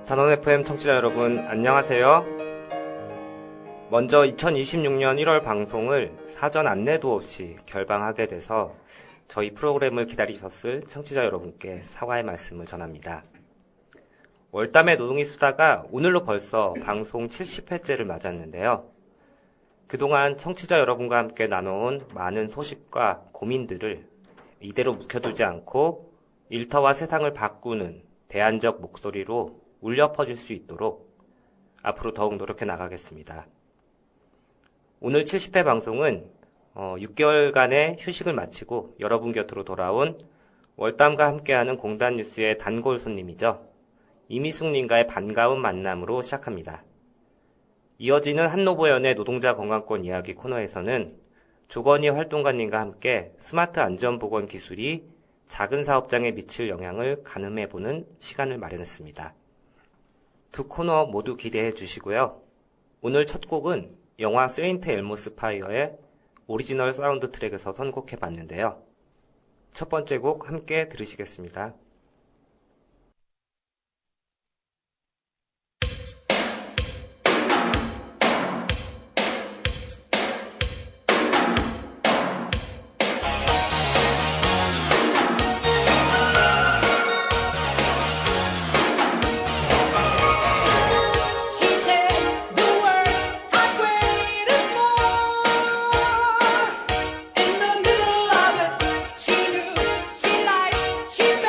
단원 FM 청취자 여러분, 안녕하세요. 먼저 2026년 1월 방송을 사전 안내도 없이 결방하게 돼서 저희 프로그램을 기다리셨을 청취자 여러분께 사과의 말씀을 전합니다. 월담의 노동이 수다가 오늘로 벌써 방송 70회째를 맞았는데요. 그동안 청취자 여러분과 함께 나눠온 많은 소식과 고민들을 이대로 묵혀두지 않고 일터와 세상을 바꾸는 대안적 목소리로 울려 퍼질 수 있도록 앞으로 더욱 노력해 나가겠습니다. 오늘 70회 방송은 6개월간의 휴식을 마치고 여러분 곁으로 돌아온 월담과 함께하는 공단 뉴스의 단골 손님이죠. 이미숙님과의 반가운 만남으로 시작합니다. 이어지는 한노보연의 노동자 건강권 이야기 코너에서는 조건희 활동가님과 함께 스마트 안전보건 기술이 작은 사업장에 미칠 영향을 가늠해보는 시간을 마련했습니다. 두 코너 모두 기대해 주시고요. 오늘 첫 곡은 영화 세인트 엘모스 파이어의 오리지널 사운드 트랙에서 선곡해 봤는데요. 첫 번째 곡 함께 들으시겠습니다. She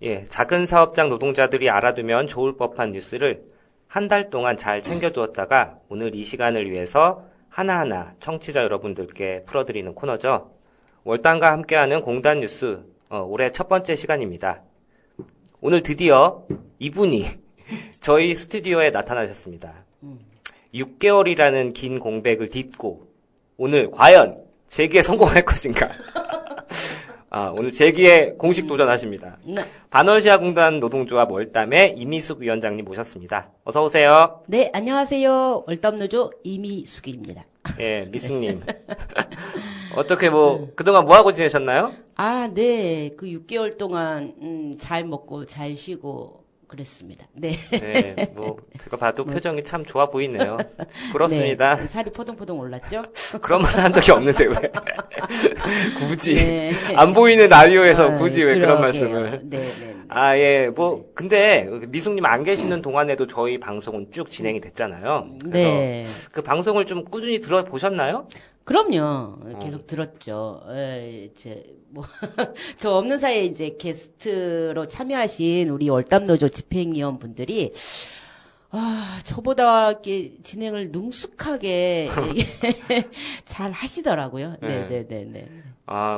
예, 작은 사업장 노동자들이 알아두면 좋을 법한 뉴스를 한 달 동안 잘 챙겨두었다가 오늘 이 시간을 위해서 하나하나 청취자 여러분들께 풀어드리는 코너죠. 월단과 함께하는 공단 뉴스, 올해 첫 번째 시간입니다. 오늘 드디어 이분이 저희 스튜디오에 나타나셨습니다. 6개월이라는 긴 공백을 딛고 오늘 과연 재기에 성공할 것인가? 오늘 재기에 공식 도전하십니다. 네. 반월시아 공단 노동조합 월담의 이미숙 위원장님 모셨습니다. 어서 오세요. 네, 안녕하세요. 월담노조 이미숙입니다. 예, 미숙님. 어떻게 그동안 뭐 하고 지내셨나요? 네. 그 6개월 동안, 잘 먹고, 잘 쉬고, 그랬습니다. 네. 네, 제가 봐도 표정이 참 좋아 보이네요. 부럽습니다. 네, 살이 포동포동 올랐죠? 그런 말 한 적이 없는데 왜? 굳이. 네. 안 보이는 라디오에서 굳이 왜 그런 그러게요. 말씀을. 네, 네. 예, 근데 미숙님 안 계시는 동안에도 저희 방송은 쭉 진행이 됐잖아요. 그래서 네. 그 방송을 좀 꾸준히 들어보셨나요? 그럼요. 계속 들었죠. 저 없는 사이에 이제 게스트로 참여하신 우리 월담노조 집행위원 분들이, 저보다 이렇게 진행을 능숙하게 잘 하시더라고요. 네. 네네네.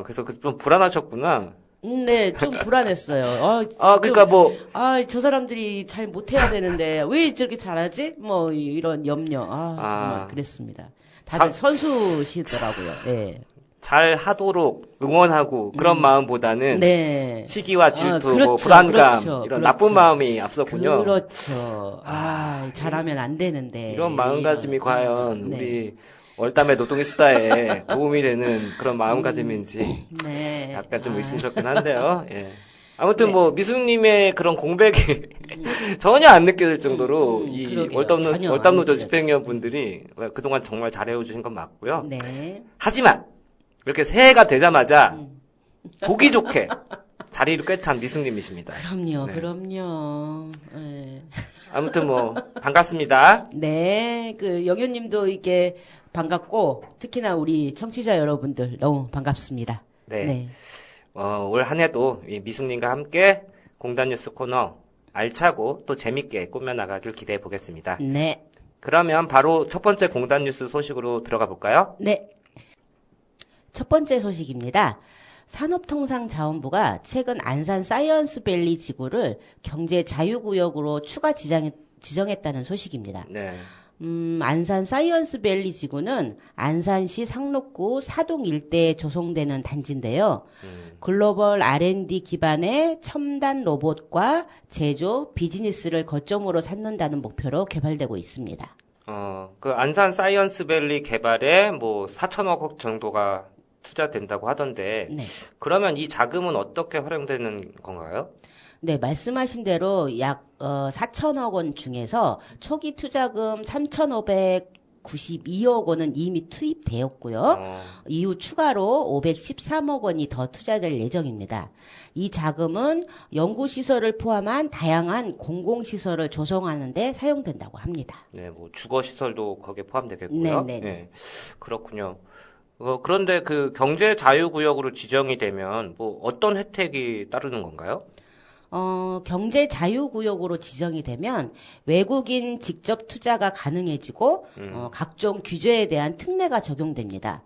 그래서 좀 불안하셨구나. 네, 좀 불안했어요. 좀, 저 사람들이 잘 못해야 되는데, 왜 저렇게 잘하지? 이런 염려. 정말 그랬습니다. 다들 선수시더라고요. 네. 잘 하도록 응원하고 그런 마음보다는 네. 시기와 질투, 그렇죠, 불안감 그렇죠, 이런 그렇죠. 나쁜 마음이 앞섰군요. 그렇죠. 잘하면 안 되는데. 이런 마음가짐이 과연 네. 우리 월담의 노동의 수다에 도움이 되는 그런 마음가짐인지 네. 약간 좀 의심스럽긴 한데요. 예. 아무튼 미숙님의 그런 공백이 전혀 안 느껴질 정도로 이 그러게요. 전혀 안 월담노조 느껴졌어요. 집행위원 분들이 그동안 정말 잘해주신 건 맞고요. 네. 하지만 이렇게 새해가 되자마자 보기 좋게 자리를 꿰찬 미숙님이십니다. 그럼요, 네. 그럼요. 네. 아무튼 반갑습니다. 네, 영현님도 이게 반갑고, 특히나 우리 청취자 여러분들 너무 반갑습니다. 네. 올 한 해도 이 미숙님과 함께 공단 뉴스 코너 알차고 또 재밌게 꾸며나가길 기대해 보겠습니다. 네. 그러면 바로 첫 번째 공단 뉴스 소식으로 들어가 볼까요? 네. 첫 번째 소식입니다. 산업통상자원부가 최근 안산 사이언스밸리 지구를 경제 자유구역으로 추가 지정했다는 소식입니다. 네. 안산 사이언스밸리 지구는 안산시 상록구 사동 일대에 조성되는 단지인데요. 글로벌 R&D 기반의 첨단 로봇과 제조, 비즈니스를 거점으로 삼는다는 목표로 개발되고 있습니다. 그 안산 사이언스밸리 개발에 4천억 원 정도가 투자된다고 하던데, 네. 그러면 이 자금은 어떻게 활용되는 건가요? 네, 말씀하신 대로 약 4천억 원 중에서 초기 투자금 3,592억 원은 이미 투입되었고요. 이후 추가로 513억 원이 더 투자될 예정입니다. 이 자금은 연구시설을 포함한 다양한 공공시설을 조성하는 데 사용된다고 합니다. 네, 주거시설도 거기에 포함되겠고요. 네. 그렇군요. 그런데 그 경제 자유구역으로 지정이 되면 어떤 혜택이 따르는 건가요? 경제 자유구역으로 지정이 되면 외국인 직접 투자가 가능해지고, 각종 규제에 대한 특례가 적용됩니다.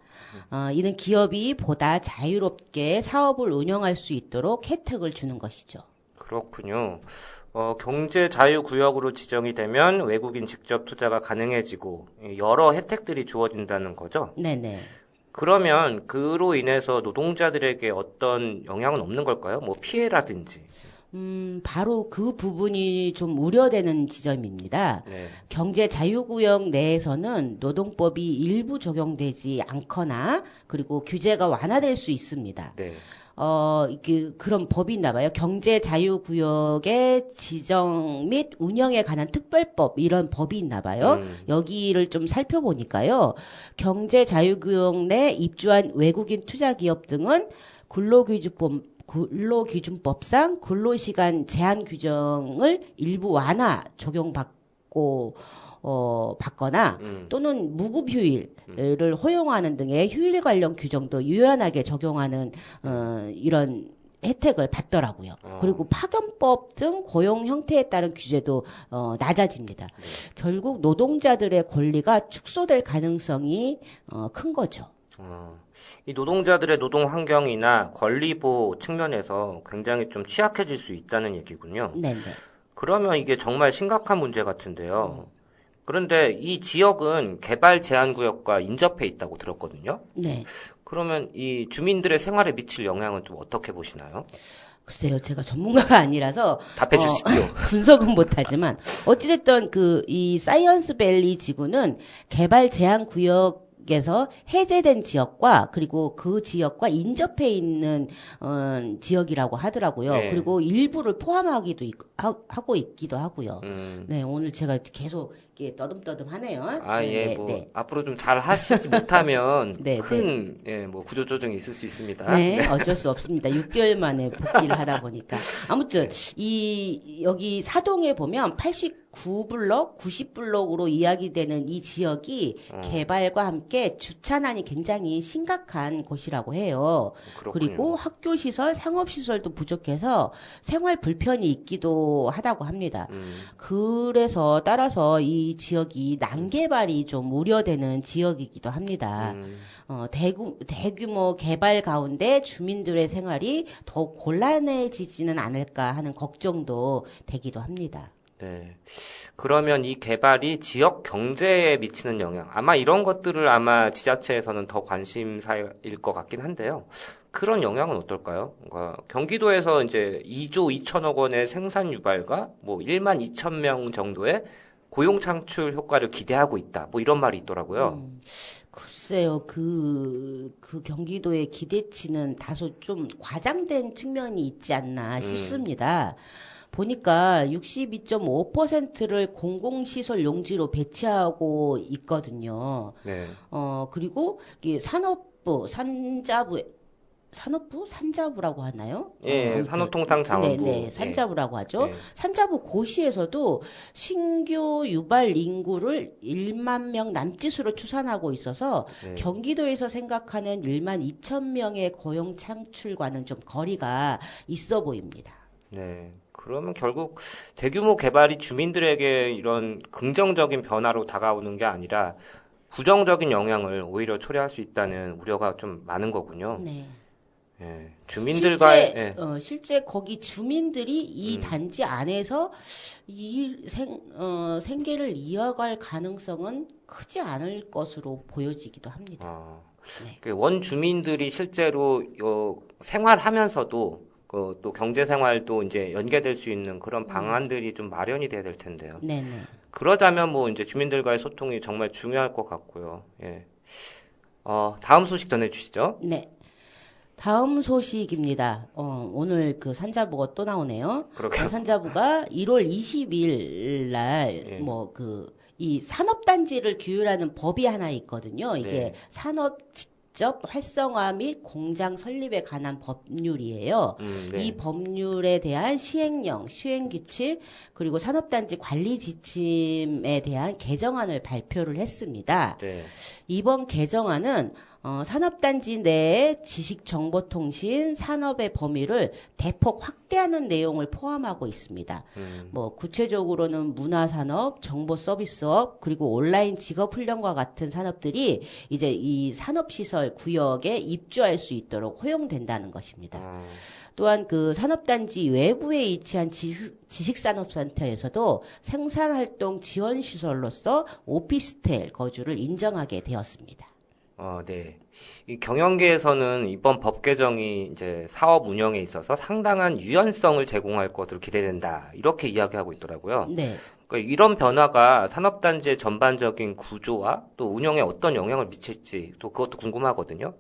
이는 기업이 보다 자유롭게 사업을 운영할 수 있도록 혜택을 주는 것이죠. 그렇군요. 경제 자유구역으로 지정이 되면 외국인 직접 투자가 가능해지고 여러 혜택들이 주어진다는 거죠? 네네. 그러면 그로 인해서 노동자들에게 어떤 영향은 없는 걸까요? 피해라든지. 바로 그 부분이 좀 우려되는 지점입니다. 네. 경제 자유구역 내에서는 노동법이 일부 적용되지 않거나 그리고 규제가 완화될 수 있습니다. 네. 그런 법이 있나 봐요. 경제 자유구역의 지정 및 운영에 관한 특별법, 이런 법이 있나 봐요. 여기를 좀 살펴보니까요. 경제 자유구역 내 입주한 외국인 투자기업 등은 근로기준법상 근로시간 제한 규정을 일부 완화 적용받고 받거나 또는 무급휴일을 허용하는 등의 휴일 관련 규정도 유연하게 적용하는 이런 혜택을 받더라고요. 그리고 파견법 등 고용 형태에 따른 규제도 낮아집니다. 결국 노동자들의 권리가 축소될 가능성이 큰 거죠. 이 노동자들의 노동 환경이나 권리 보호 측면에서 굉장히 좀 취약해질 수 있다는 얘기군요. 네네. 그러면 이게 정말 심각한 문제 같은데요. 그런데 이 지역은 개발 제한 구역과 인접해 있다고 들었거든요. 네. 그러면 이 주민들의 생활에 미칠 영향은 좀 어떻게 보시나요? 글쎄요, 제가 전문가가 아니라서 답해 주십시오. 분석은 못하지만 어찌됐든 이 사이언스 밸리 지구는 개발 제한 구역에서 해제된 지역과 그리고 그 지역과 인접해 있는 지역이라고 하더라고요. 네. 그리고 일부를 포함하기도 하고 있기도 하고요. 네, 오늘 제가 계속 이렇게 떠듬떠듬하네요. 예, 앞으로 좀 잘 하시지 못하면 네, 큰, 구조조정이 있을 수 있습니다. 네, 어쩔 수 없습니다. 6개월 만에 복귀를 하다 보니까. 아무튼, 여기 사동에 보면 89블럭, 90블럭으로 이야기되는 이 지역이 개발과 함께 주차난이 굉장히 심각한 곳이라고 해요. 그렇군요. 그리고 학교시설, 상업시설도 부족해서 생활 불편이 있기도 하다고 합니다. 그래서 따라서 이 지역이 난개발이 좀 우려되는 지역이기도 합니다. 대규모 개발 가운데 주민들의 생활이 더욱 곤란해지지는 않을까 하는 걱정도 되기도 합니다. 네. 그러면 이 개발이 지역 경제에 미치는 영향, 아마 이런 것들을 아마 지자체에서는 더 관심사일 것 같긴 한데요. 그런 영향은 어떨까요? 그러니까 경기도에서 이제 2조 2천억 원의 생산 유발과 1만 2천 명 정도의 고용 창출 효과를 기대하고 있다. 이런 말이 있더라고요. 글쎄요, 그 경기도의 기대치는 다소 좀 과장된 측면이 있지 않나 싶습니다. 보니까 62.5%를 공공시설 용지로 배치하고 있거든요. 네. 그리고 이 산자부라고 하나요? 예, 산업통상자원부. 네, 산자부라고 하죠. 예. 산자부 고시에서도 신규 유발 인구를 1만 명 남짓으로 추산하고 있어서 네. 경기도에서 생각하는 1만 2천 명의 고용 창출과는 좀 거리가 있어 보입니다. 네. 그러면 결국 대규모 개발이 주민들에게 이런 긍정적인 변화로 다가오는 게 아니라 부정적인 영향을 오히려 초래할 수 있다는 우려가 좀 많은 거군요. 네. 예, 주민들과의 실제 거기 주민들이 이 단지 안에서 생계를 이어갈 가능성은 크지 않을 것으로 보여지기도 합니다. 네. 원 주민들이 실제로 생활하면서도 또 경제 생활도 이제 연계될 수 있는 그런 방안들이 좀 마련이 돼야 될 텐데요. 네네. 그러자면 이제 주민들과의 소통이 정말 중요할 것 같고요. 예. 다음 소식 전해주시죠. 네. 다음 소식입니다. 오늘 그 산자부가 또 나오네요. 그러게요. 산자부가 1월 20일 날, 예. 이 산업단지를 규율하는 법이 하나 있거든요. 이게 네. 산업 직접 활성화 및 공장 설립에 관한 법률이에요. 네. 이 법률에 대한 시행령, 시행규칙, 그리고 산업단지 관리 지침에 대한 개정안을 발표를 했습니다. 네. 이번 개정안은 산업단지 내의 지식정보통신 산업의 범위를 대폭 확대하는 내용을 포함하고 있습니다. 구체적으로는 문화산업, 정보서비스업, 그리고 온라인 직업훈련과 같은 산업들이 이제 이 산업시설 구역에 입주할 수 있도록 허용된다는 것입니다. 또한 그 산업단지 외부에 위치한 지식산업센터에서도 생산활동 지원시설로서 오피스텔 거주를 인정하게 되었습니다. 네. 이 경영계에서는 이번 법 개정이 이제 사업 운영에 있어서 상당한 유연성을 제공할 것으로 기대된다. 이렇게 이야기하고 있더라고요. 네. 그러니까 이런 변화가 산업단지의 전반적인 구조와 또 운영에 어떤 영향을 미칠지 또 그것도 궁금하거든요.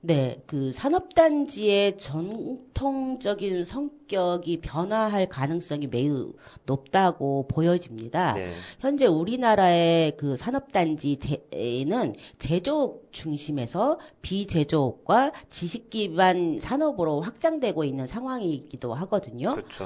네, 그 산업단지의 전통적인 성격이 변화할 가능성이 매우 높다고 보여집니다. 네. 현재 우리나라의 그 산업단지는 제조업 중심에서 비제조업과 지식 기반 산업으로 확장되고 있는 상황이기도 하거든요. 그렇죠.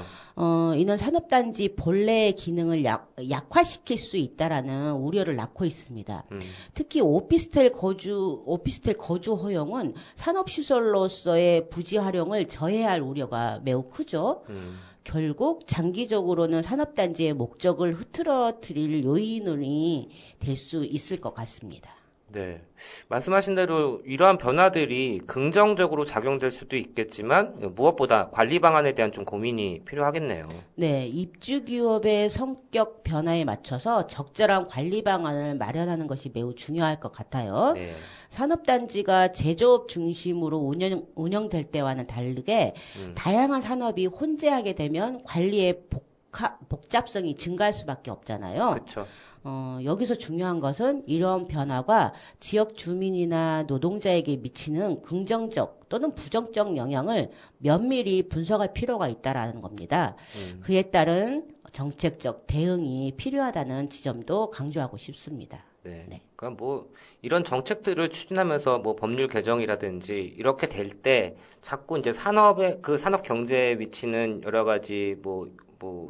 이는 산업단지 본래의 기능을 약화시킬 수 있다라는 우려를 낳고 있습니다. 특히 오피스텔 거주 허용은 산업시설로서의 부지 활용을 저해할 우려가 매우 크죠. 결국 장기적으로는 산업단지의 목적을 흐트러뜨릴 요인이 될 수 있을 것 같습니다. 네. 말씀하신 대로 이러한 변화들이 긍정적으로 작용될 수도 있겠지만 무엇보다 관리 방안에 대한 좀 고민이 필요하겠네요. 네, 입주 기업의 성격 변화에 맞춰서 적절한 관리 방안을 마련하는 것이 매우 중요할 것 같아요. 네. 산업단지가 제조업 중심으로 운영될 때와는 다르게 다양한 산업이 혼재하게 되면 관리의 복잡성이 증가할 수밖에 없잖아요. 그렇죠. 여기서 중요한 것은 이런 변화가 지역 주민이나 노동자에게 미치는 긍정적 또는 부정적 영향을 면밀히 분석할 필요가 있다라는 겁니다. 그에 따른 정책적 대응이 필요하다는 지점도 강조하고 싶습니다. 네. 네. 그러니까 뭐 이런 정책들을 추진하면서 뭐 법률 개정이라든지 이렇게 될 때 자꾸 이제 산업의 그 산업 경제에 미치는 여러 가지 뭐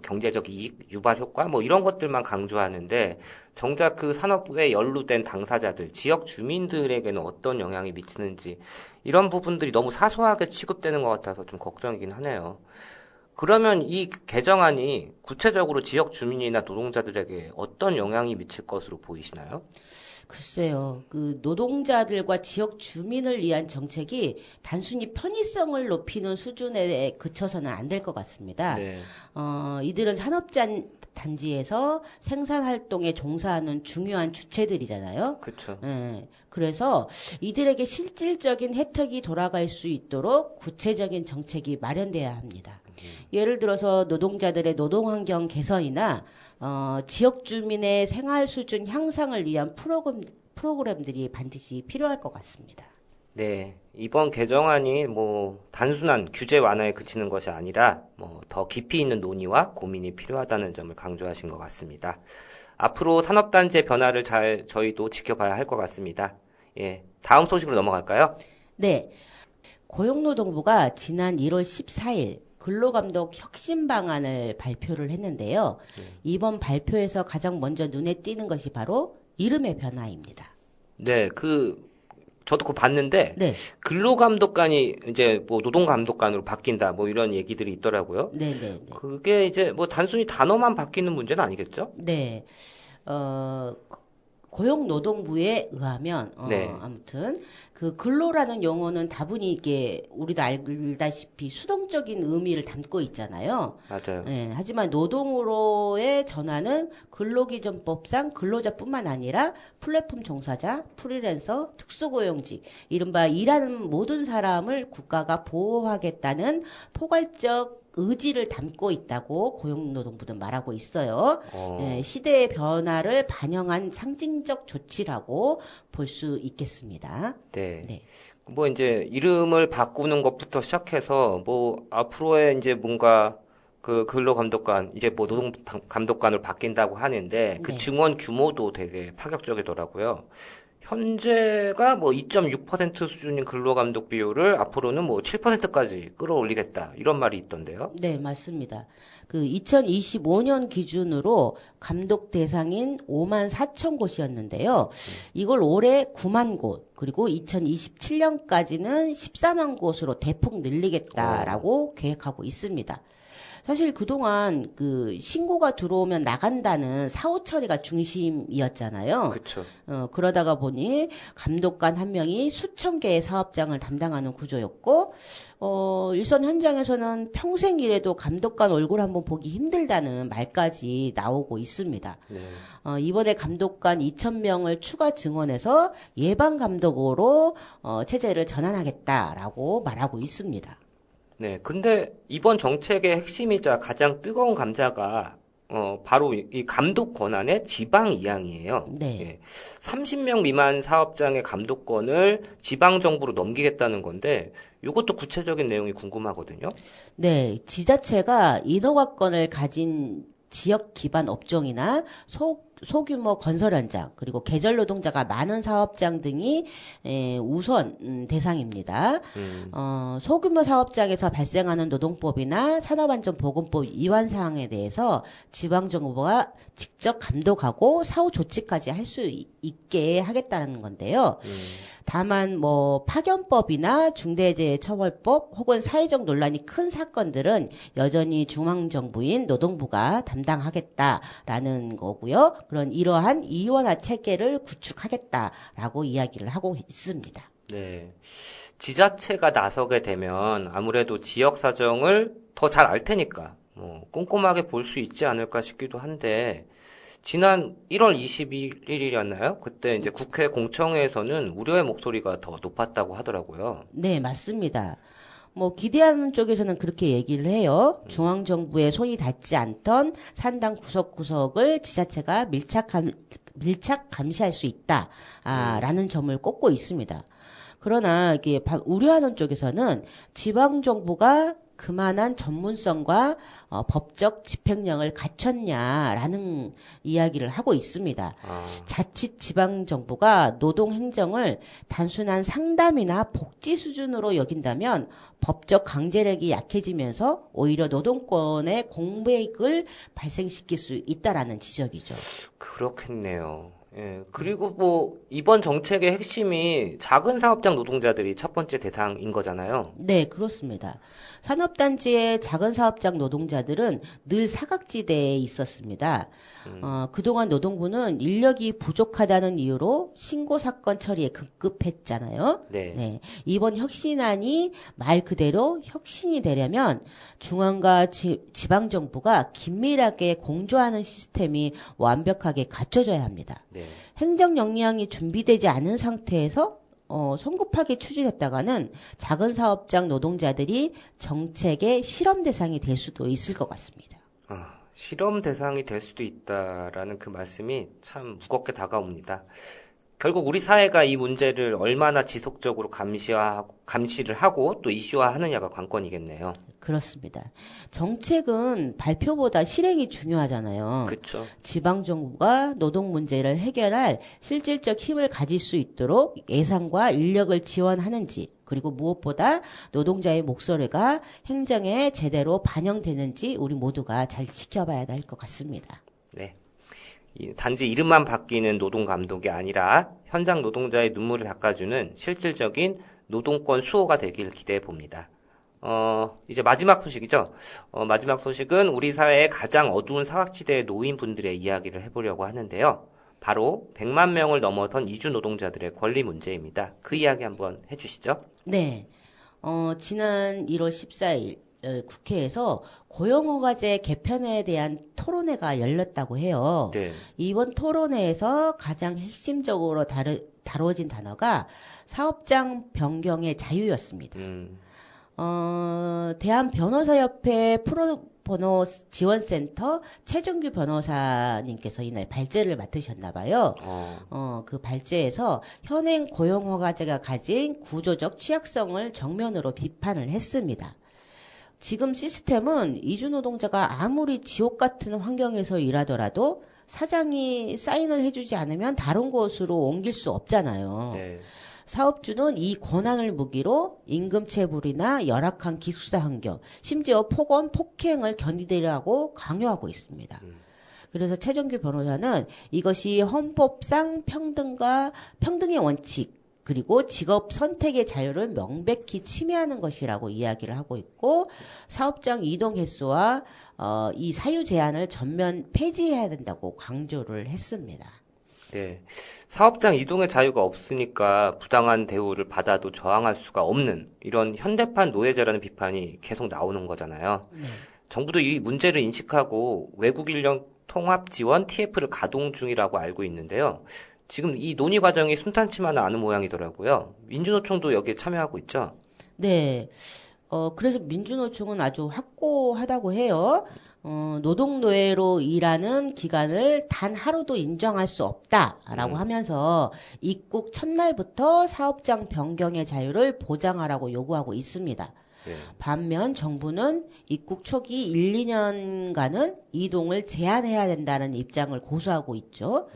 경제적 이익, 유발 효과 뭐 이런 것들만 강조하는데 정작 그 산업에 연루된 당사자들, 지역 주민들에게는 어떤 영향이 미치는지 이런 부분들이 너무 사소하게 취급되는 것 같아서 좀 걱정이긴 하네요. 그러면 이 개정안이 구체적으로 지역 주민이나 노동자들에게 어떤 영향이 미칠 것으로 보이시나요? 글쎄요, 그 노동자들과 지역 주민을 위한 정책이 단순히 편의성을 높이는 수준에 그쳐서는 안 될 것 같습니다. 네. 이들은 산업단지에서 생산활동에 종사하는 중요한 주체들이잖아요. 그렇죠. 그래서 이들에게 실질적인 혜택이 돌아갈 수 있도록 구체적인 정책이 마련돼야 합니다. 예를 들어서 노동자들의 노동환경 개선이나 지역 주민의 생활 수준 향상을 위한 프로그램들이 반드시 필요할 것 같습니다. 네. 이번 개정안이 뭐 단순한 규제 완화에 그치는 것이 아니라 뭐 더 깊이 있는 논의와 고민이 필요하다는 점을 강조하신 것 같습니다. 앞으로 산업단지의 변화를 잘 저희도 지켜봐야 할 것 같습니다. 예. 다음 소식으로 넘어갈까요? 네. 고용노동부가 지난 1월 14일 근로감독 혁신 방안을 발표를 했는데요. 이번 발표에서 가장 먼저 눈에 띄는 것이 바로 이름의 변화입니다. 네, 저도 그거 봤는데, 네. 근로감독관이 이제 뭐 노동감독관으로 바뀐다, 뭐 이런 얘기들이 있더라고요. 네네네. 그게 이제 뭐 단순히 단어만 바뀌는 문제는 아니겠죠? 네. 고용노동부에 의하면 네. 아무튼 그 근로라는 용어는 다분히 이게 우리도 알다시피 수동적인 의미를 담고 있잖아요. 맞아요. 예, 하지만 노동으로의 전환은 근로기준법상 근로자뿐만 아니라 플랫폼 종사자, 프리랜서, 특수고용직, 이른바 일하는 모든 사람을 국가가 보호하겠다는 포괄적 의지를 담고 있다고 고용노동부는 말하고 있어요. 예, 시대의 변화를 반영한 상징적 조치라고 볼 수 있겠습니다. 네. 네. 뭐 이제 이름을 바꾸는 것부터 시작해서 뭐 앞으로의 이제 뭔가 그 근로감독관 이제 뭐 노동감독관으로 바뀐다고 하는데 그 네. 증원 규모도 되게 파격적이더라고요. 현재가 뭐 2.6% 수준인 근로감독 비율을 앞으로는 뭐 7%까지 끌어올리겠다 이런 말이 있던데요. 네, 맞습니다. 그 2025년 기준으로 감독 대상인 5만 4천 곳이었는데요. 이걸 올해 9만 곳, 그리고 2027년까지는 14만 곳으로 대폭 늘리겠다라고 계획하고 있습니다. 사실 그동안 그 신고가 들어오면 나간다는 사후 처리가 중심이었잖아요. 그렇죠. 그러다가 보니 감독관 한 명이 수천 개의 사업장을 담당하는 구조였고, 일선 현장에서는 평생 일해도 감독관 얼굴 한번 보기 힘들다는 말까지 나오고 있습니다. 네. 이번에 감독관 2,000명을 추가 증원해서 예방 감독으로 체제를 전환하겠다라고 말하고 있습니다. 네. 근데 이번 정책의 핵심이자 가장 뜨거운 감자가 바로 이 감독 권한의 지방 이양이에요. 네. 예. 30명 미만 사업장의 감독권을 지방 정부로 넘기겠다는 건데 이것도 구체적인 내용이 궁금하거든요. 네, 지자체가 인허가권을 가진 지역 기반 업종이나 소규모 건설 현장 그리고 계절 노동자가 많은 사업장 등이 우선 대상입니다. 소규모 사업장에서 발생하는 노동법이나 산업안전보건법 위반 사항에 대해서 지방정부가 직접 감독하고 사후 조치까지 할 수 있게 하겠다는 건데요. 다만 뭐 파견법이나 중대재해처벌법 혹은 사회적 논란이 큰 사건들은 여전히 중앙정부인 노동부가 담당하겠다라는 거고요. 그런 이러한 이원화 체계를 구축하겠다라고 이야기를 하고 있습니다. 네. 지자체가 나서게 되면 아무래도 지역 사정을 더 잘 알 테니까 꼼꼼하게 볼 수 있지 않을까 싶기도 한데 지난 1월 21일이었나요? 그때 이제 국회 공청회에서는 우려의 목소리가 더 높았다고 하더라고요. 네, 맞습니다. 뭐 기대하는 쪽에서는 그렇게 얘기를 해요. 중앙정부의 손이 닿지 않던 산당 구석구석을 지자체가 밀착 감시할 수 있다. 라는 점을 꼽고 있습니다. 그러나 이게 우려하는 쪽에서는 지방정부가 그만한 전문성과 법적 집행력을 갖췄냐라는 이야기를 하고 있습니다. 자칫 지방정부가 노동행정을 단순한 상담이나 복지 수준으로 여긴다면 법적 강제력이 약해지면서 오히려 노동권의 공백을 발생시킬 수 있다라는 지적이죠. 그렇겠네요. 예, 그리고 뭐 이번 정책의 핵심이 작은 사업장 노동자들이 첫 번째 대상인 거잖아요. 네, 그렇습니다. 산업단지의 작은 사업장 노동자들은 늘 사각지대에 있었습니다. 그동안 노동부는 인력이 부족하다는 이유로 신고사건 처리에 급급했잖아요. 네. 이번 혁신안이 말 그대로 혁신이 되려면 중앙과 지방정부가 긴밀하게 공조하는 시스템이 완벽하게 갖춰져야 합니다. 네. 행정 역량이 준비되지 않은 상태에서 성급하게 추진했다가는 작은 사업장 노동자들이 정책의 실험 대상이 될 수도 있을 것 같습니다. 실험 대상이 될 수도 있다라는 그 말씀이 참 무겁게 다가옵니다. 결국 우리 사회가 이 문제를 얼마나 지속적으로 감시를 하고 또 이슈화하느냐가 관건이겠네요. 그렇습니다. 정책은 발표보다 실행이 중요하잖아요. 그렇죠. 지방정부가 노동 문제를 해결할 실질적 힘을 가질 수 있도록 예산과 인력을 지원하는지 그리고 무엇보다 노동자의 목소리가 행정에 제대로 반영되는지 우리 모두가 잘 지켜봐야 할 것 같습니다. 네. 단지 이름만 바뀌는 노동 감독이 아니라 현장 노동자의 눈물을 닦아주는 실질적인 노동권 수호가 되길 기대해 봅니다. 이제 마지막 소식이죠. 마지막 소식은 우리 사회의 가장 어두운 사각지대의 노인분들의 이야기를 해보려고 하는데요. 바로 100만 명을 넘어선 이주 노동자들의 권리 문제입니다. 그 이야기 한번 해주시죠. 네. 지난 1월 14일 국회에서 고용허가제 개편에 대한 토론회가 열렸다고 해요. 네. 이번 토론회에서 가장 핵심적으로 다뤄진 단어가 사업장 변경의 자유였습니다. 대한변호사협회 프로보노 지원센터 최정규 변호사님께서 이날 발제를 맡으셨나 봐요. 그 발제에서 현행 고용허가제가 가진 구조적 취약성을 정면으로 비판을 했습니다. 지금 시스템은 이주 노동자가 아무리 지옥 같은 환경에서 일하더라도 사장이 사인을 해주지 않으면 다른 곳으로 옮길 수 없잖아요. 네. 사업주는 이 권한을 무기로 임금체불이나 열악한 기숙사 환경, 심지어 폭언, 폭행을 견디려고 강요하고 있습니다. 그래서 최정규 변호사는 이것이 헌법상 평등의 원칙, 그리고 직업 선택의 자유를 명백히 침해하는 것이라고 이야기를 하고 있고 사업장 이동 횟수와 이 사유 제한을 전면 폐지해야 된다고 강조를 했습니다. 네. 사업장 이동의 자유가 없으니까 부당한 대우를 받아도 저항할 수가 없는 이런 현대판 노예제라는 비판이 계속 나오는 거잖아요. 정부도 이 문제를 인식하고 외국 인력 통합 지원 TF를 가동 중이라고 알고 있는데요. 지금 이 논의 과정이 순탄치만은 않은 모양이더라고요. 민주노총도 여기에 참여하고 있죠? 네. 그래서 민주노총은 아주 확고하다고 해요. 노동노예로 일하는 기간을 단 하루도 인정할 수 없다라고 하면서 입국 첫날부터 사업장 변경의 자유를 보장하라고 요구하고 있습니다. 예. 반면 정부는 입국 초기 1, 2년간은 이동을 제한해야 된다는 입장을 고수하고 있죠.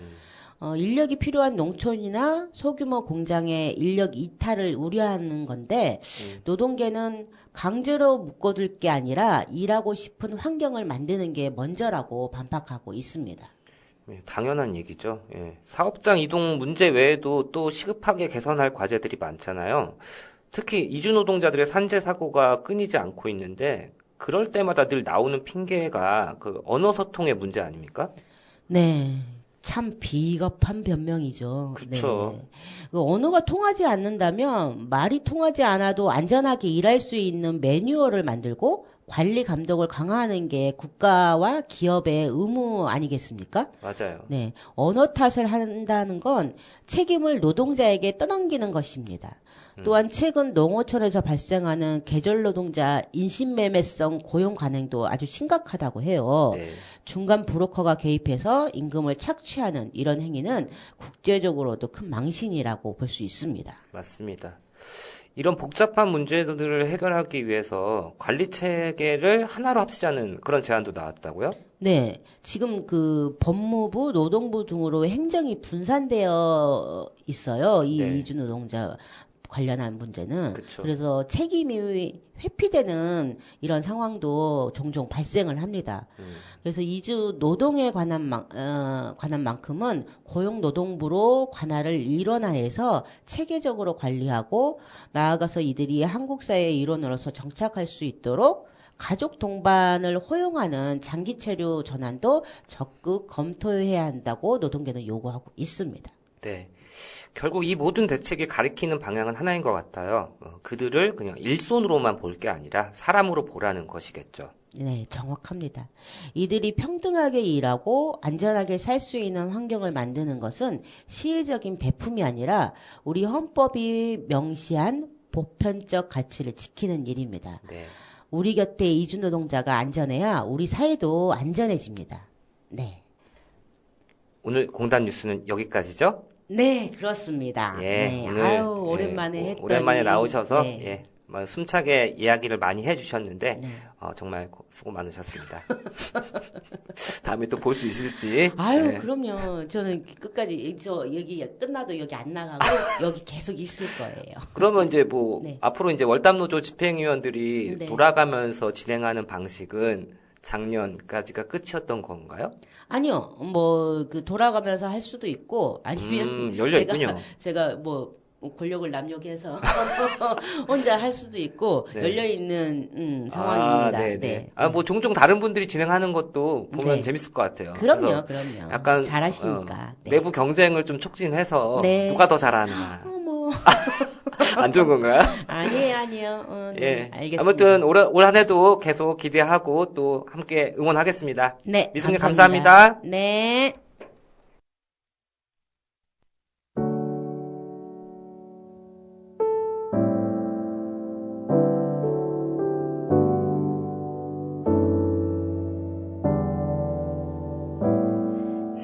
인력이 필요한 농촌이나 소규모 공장의 인력 이탈을 우려하는 건데 노동계는 강제로 묶어둘 게 아니라 일하고 싶은 환경을 만드는 게 먼저라고 반박하고 있습니다. 예, 당연한 얘기죠. 예. 사업장 이동 문제 외에도 또 시급하게 개선할 과제들이 많잖아요. 특히 이주 노동자들의 산재 사고가 끊이지 않고 있는데 그럴 때마다 늘 나오는 핑계가 그 언어 소통의 문제 아닙니까? 네. 참 비겁한 변명이죠. 그쵸. 네. 그 언어가 통하지 않는다면 말이 통하지 않아도 안전하게 일할 수 있는 매뉴얼을 만들고 관리 감독을 강화하는 게 국가와 기업의 의무 아니겠습니까? 맞아요. 네. 언어 탓을 한다는 건 책임을 노동자에게 떠넘기는 것입니다. 또한 최근 농어촌에서 발생하는 계절 노동자 인신매매성 고용 관행도 아주 심각하다고 해요. 네. 중간 브로커가 개입해서 임금을 착취하는 이런 행위는 국제적으로도 큰 망신이라고 볼 수 있습니다. 맞습니다. 이런 복잡한 문제들을 해결하기 위해서 관리 체계를 하나로 합치자는 그런 제안도 나왔다고요? 네, 지금 그 법무부, 노동부 등으로 행정이 분산되어 있어요. 이 네. 이주 노동자 관련한 문제는. 그쵸. 그래서 책임이 회피되는 이런 상황도 종종 발생을 합니다. 그래서 이주 노동에 관한 만큼은 고용노동부로 관할을 일원화해서 체계적으로 관리하고 나아가서 이들이 한국 사회의 일원으로서 정착할 수 있도록 가족 동반을 허용하는 장기 체류 전환도 적극 검토해야 한다고 노동계는 요구하고 있습니다. 네. 결국 이 모든 대책이 가리키는 방향은 하나인 것 같아요. 그들을 그냥 일손으로만 볼 게 아니라 사람으로 보라는 것이겠죠. 네, 정확합니다. 이들이 평등하게 일하고 안전하게 살 수 있는 환경을 만드는 것은 시혜적인 배품이 아니라 우리 헌법이 명시한 보편적 가치를 지키는 일입니다. 네. 우리 곁에 이주 노동자가 안전해야 우리 사회도 안전해집니다. 네. 오늘 공단 뉴스는 여기까지죠? 네, 그렇습니다. 예, 네, 오늘 아유, 오랜만에 했더니. 오랜만에 나오셔서 네. 예, 뭐 숨차게 이야기를 많이 해주셨는데 네. 정말 수고 많으셨습니다. 다음에 또 볼 수 있을지. 아유, 예. 그럼요. 저는 끝까지 저 여기 끝나도 여기 안 나가고 여기 계속 있을 거예요. 그러면 이제 뭐 네. 앞으로 이제 월담노조 집행위원들이 네. 돌아가면서 진행하는 방식은 작년까지가 끝이었던 건가요? 아니요, 뭐 그 돌아가면서 할 수도 있고 아니면 열려 있군요. 제가 뭐 권력을 남용해서 혼자 할 수도 있고 네. 열려 있는 상황입니다. 네, 네. 뭐 종종 다른 분들이 진행하는 것도 보면 네. 재밌을 것 같아요. 그럼요, 그래서 그럼요. 약간 잘하시니까. 네. 내부 경쟁을 좀 촉진해서 네. 누가 더 잘하나. 뭐 안 좋은 건가요? 아니에요. 네, 예. 알겠습니다. 아무튼 올 한 해도 계속 기대하고 또 함께 응원하겠습니다. 네, 미숙님 감사합니다. 네.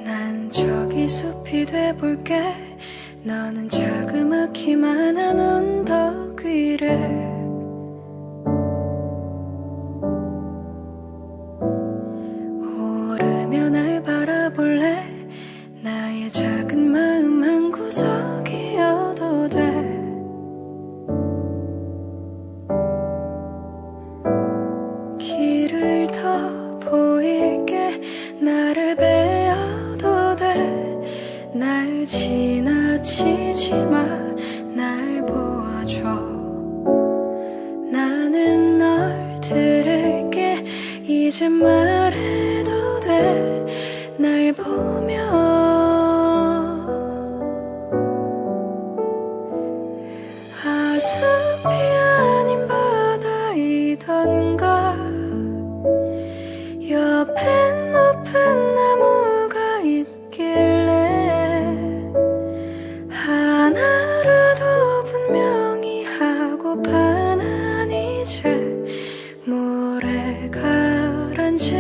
난 저기 숲이 돼볼게. 너는 자그마키만 한 언덕 위를 오르며 날 바라볼래. 나의 작은 마음 한 구석이어도 돼. 길을 더 보일게. 나를 베어도 돼. 날 지나치지 마. 날 보아줘. 나는 널 들을게. 이제 말해도 돼. 날 보며 숲이 아닌 바다이던가. 옆엔 높은 나무가 있길래 하나라도 분명히 하고파. 난 이제 물에 가라앉으려나.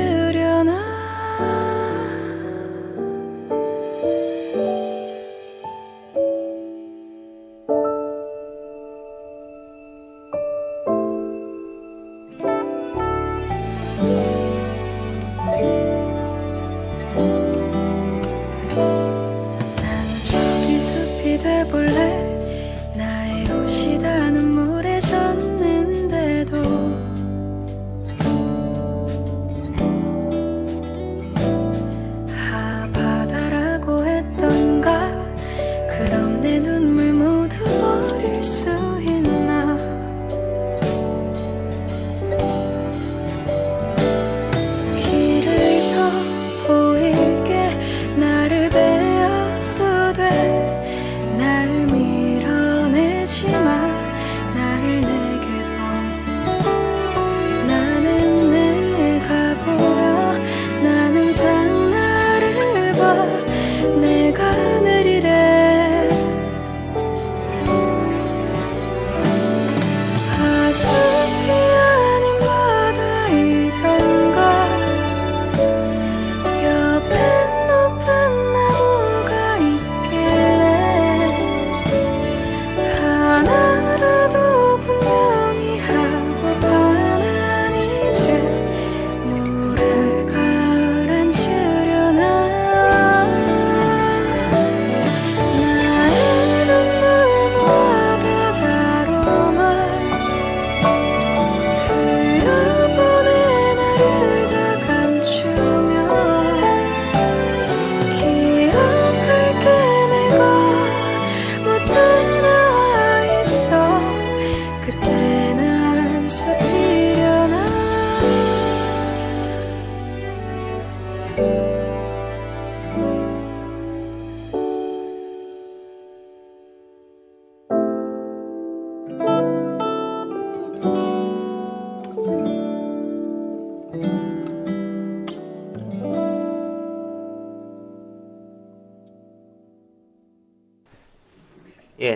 예,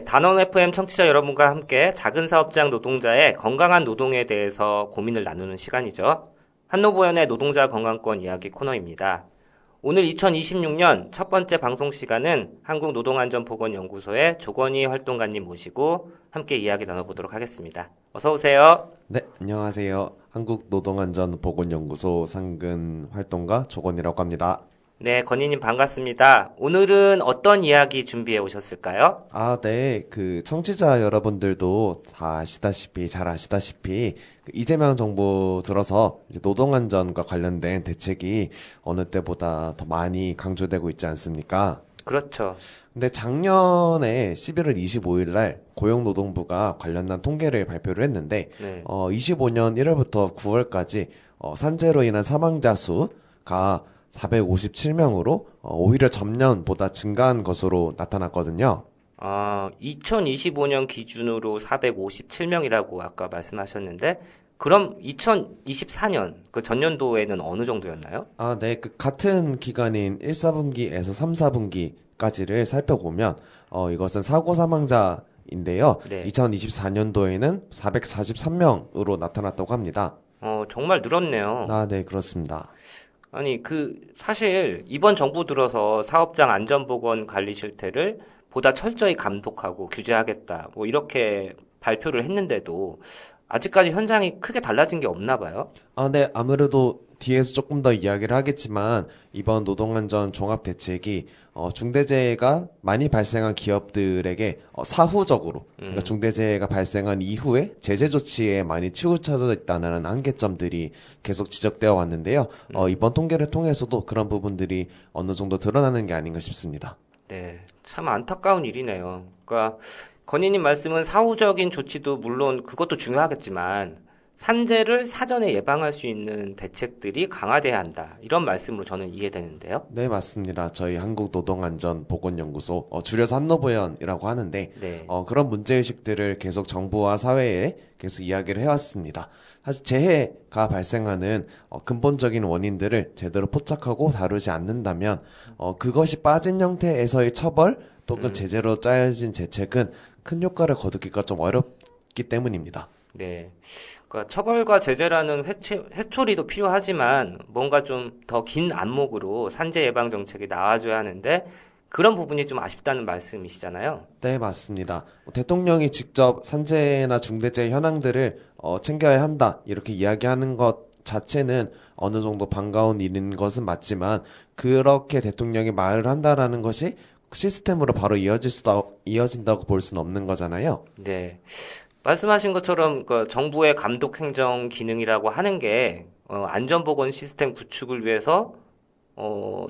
단원 FM 청취자 여러분과 함께 작은 사업장 노동자의 건강한 노동에 대해서 고민을 나누는 시간이죠. 한노보연의 노동자 건강권 이야기 코너입니다. 오늘 2026년 첫 번째 방송 시간은 한국노동안전보건연구소의 조건희 활동가님 모시고 함께 이야기 나눠보도록 하겠습니다. 어서 오세요. 네, 안녕하세요. 한국노동안전보건연구소 상근 활동가 조건이라고 합니다. 네, 건희님 반갑습니다. 오늘은 어떤 이야기 준비해 오셨을까요? 네. 청취자 여러분들도 다 잘 아시다시피, 이재명 정부 들어서 이제 노동안전과 관련된 대책이 어느 때보다 더 많이 강조되고 있지 않습니까? 그렇죠. 근데 작년에 11월 25일 날 고용노동부가 관련한 통계를 발표를 했는데, 네. 25년 1월부터 9월까지, 산재로 인한 사망자 수가 457명으로 오히려 전년보다 증가한 것으로 나타났거든요. 2025년 기준으로 457명이라고 아까 말씀하셨는데, 그럼 2024년, 그 전년도에는 어느 정도였나요? 네. 같은 기간인 1, 4분기에서 3, 4분기까지를 살펴보면, 이것은 사고 사망자인데요. 네. 2024년도에는 443명으로 나타났다고 합니다. 정말 늘었네요. 네, 그렇습니다. 아니, 사실, 이번 정부 들어서 사업장 안전보건 관리 실태를 보다 철저히 감독하고 규제하겠다, 이렇게 발표를 했는데도, 아직까지 현장이 크게 달라진 게 없나 봐요? 네, 아무래도 뒤에서 조금 더 이야기를 하겠지만, 이번 노동안전 종합대책이, 중대재해가 많이 발생한 기업들에게, 사후적으로, 그러니까 중대재해가 발생한 이후에 제재 조치에 많이 치우쳐져 있다는 한계점들이 계속 지적되어 왔는데요. 이번 통계를 통해서도 그런 부분들이 어느 정도 드러나는 게 아닌가 싶습니다. 네, 참 안타까운 일이네요. 그러니까, 건희님 말씀은 사후적인 조치도 물론 그것도 중요하겠지만, 산재를 사전에 예방할 수 있는 대책들이 강화돼야 한다. 이런 말씀으로 저는 이해되는데요. 네, 맞습니다. 저희 한국노동안전보건연구소, 줄여서 한노보연이라고 하는데, 네. 그런 문제의식들을 계속 정부와 사회에 계속 이야기를 해왔습니다. 사실 재해가 발생하는 근본적인 원인들을 제대로 포착하고 다루지 않는다면, 그것이 빠진 형태에서의 처벌, 또는 제재로 짜여진 대책은 큰 효과를 거두기가 좀 어렵기 때문입니다. 네. 그러니까 처벌과 제재라는 회초리도 필요하지만 뭔가 좀 더 긴 안목으로 산재 예방 정책이 나와줘야 하는데 그런 부분이 좀 아쉽다는 말씀이시잖아요. 네, 맞습니다. 대통령이 직접 산재나 중대재해 현황들을 챙겨야 한다 이렇게 이야기하는 것 자체는 어느 정도 반가운 일인 것은 맞지만 그렇게 대통령이 말을 한다라는 것이 시스템으로 바로 이어진다고 볼 수는 없는 거잖아요. 네. 말씀하신 것처럼 정부의 감독 행정 기능이라고 하는 게 안전보건 시스템 구축을 위해서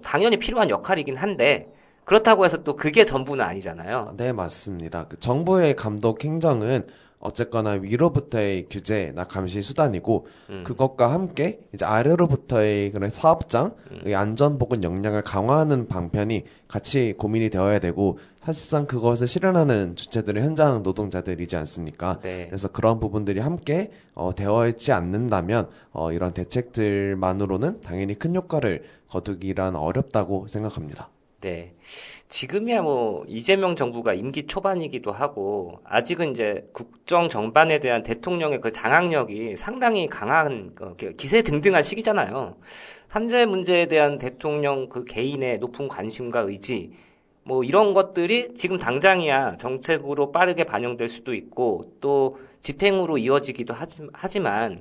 당연히 필요한 역할이긴 한데 그렇다고 해서 또 그게 전부는 아니잖아요. 네, 맞습니다. 정부의 감독 행정은 어쨌거나 위로부터의 규제나 감시 수단이고 그것과 함께 이제 아래로부터의 그런 사업장의 안전보건 역량을 강화하는 방편이 같이 고민이 되어야 되고 사실상 그것을 실현하는 주체들은 현장 노동자들이지 않습니까? 네. 그래서 그런 부분들이 함께 되어 있지 않는다면 이런 대책들만으로는 당연히 큰 효과를 거두기란 어렵다고 생각합니다. 네. 지금이야 이재명 정부가 임기 초반이기도 하고, 아직은 이제 국정 전반에 대한 대통령의 그 장악력이 상당히 강한, 기세등등한 시기잖아요. 산재 문제에 대한 대통령 그 개인의 높은 관심과 의지, 이런 것들이 지금 당장이야 정책으로 빠르게 반영될 수도 있고, 또 집행으로 이어지기도 하지만,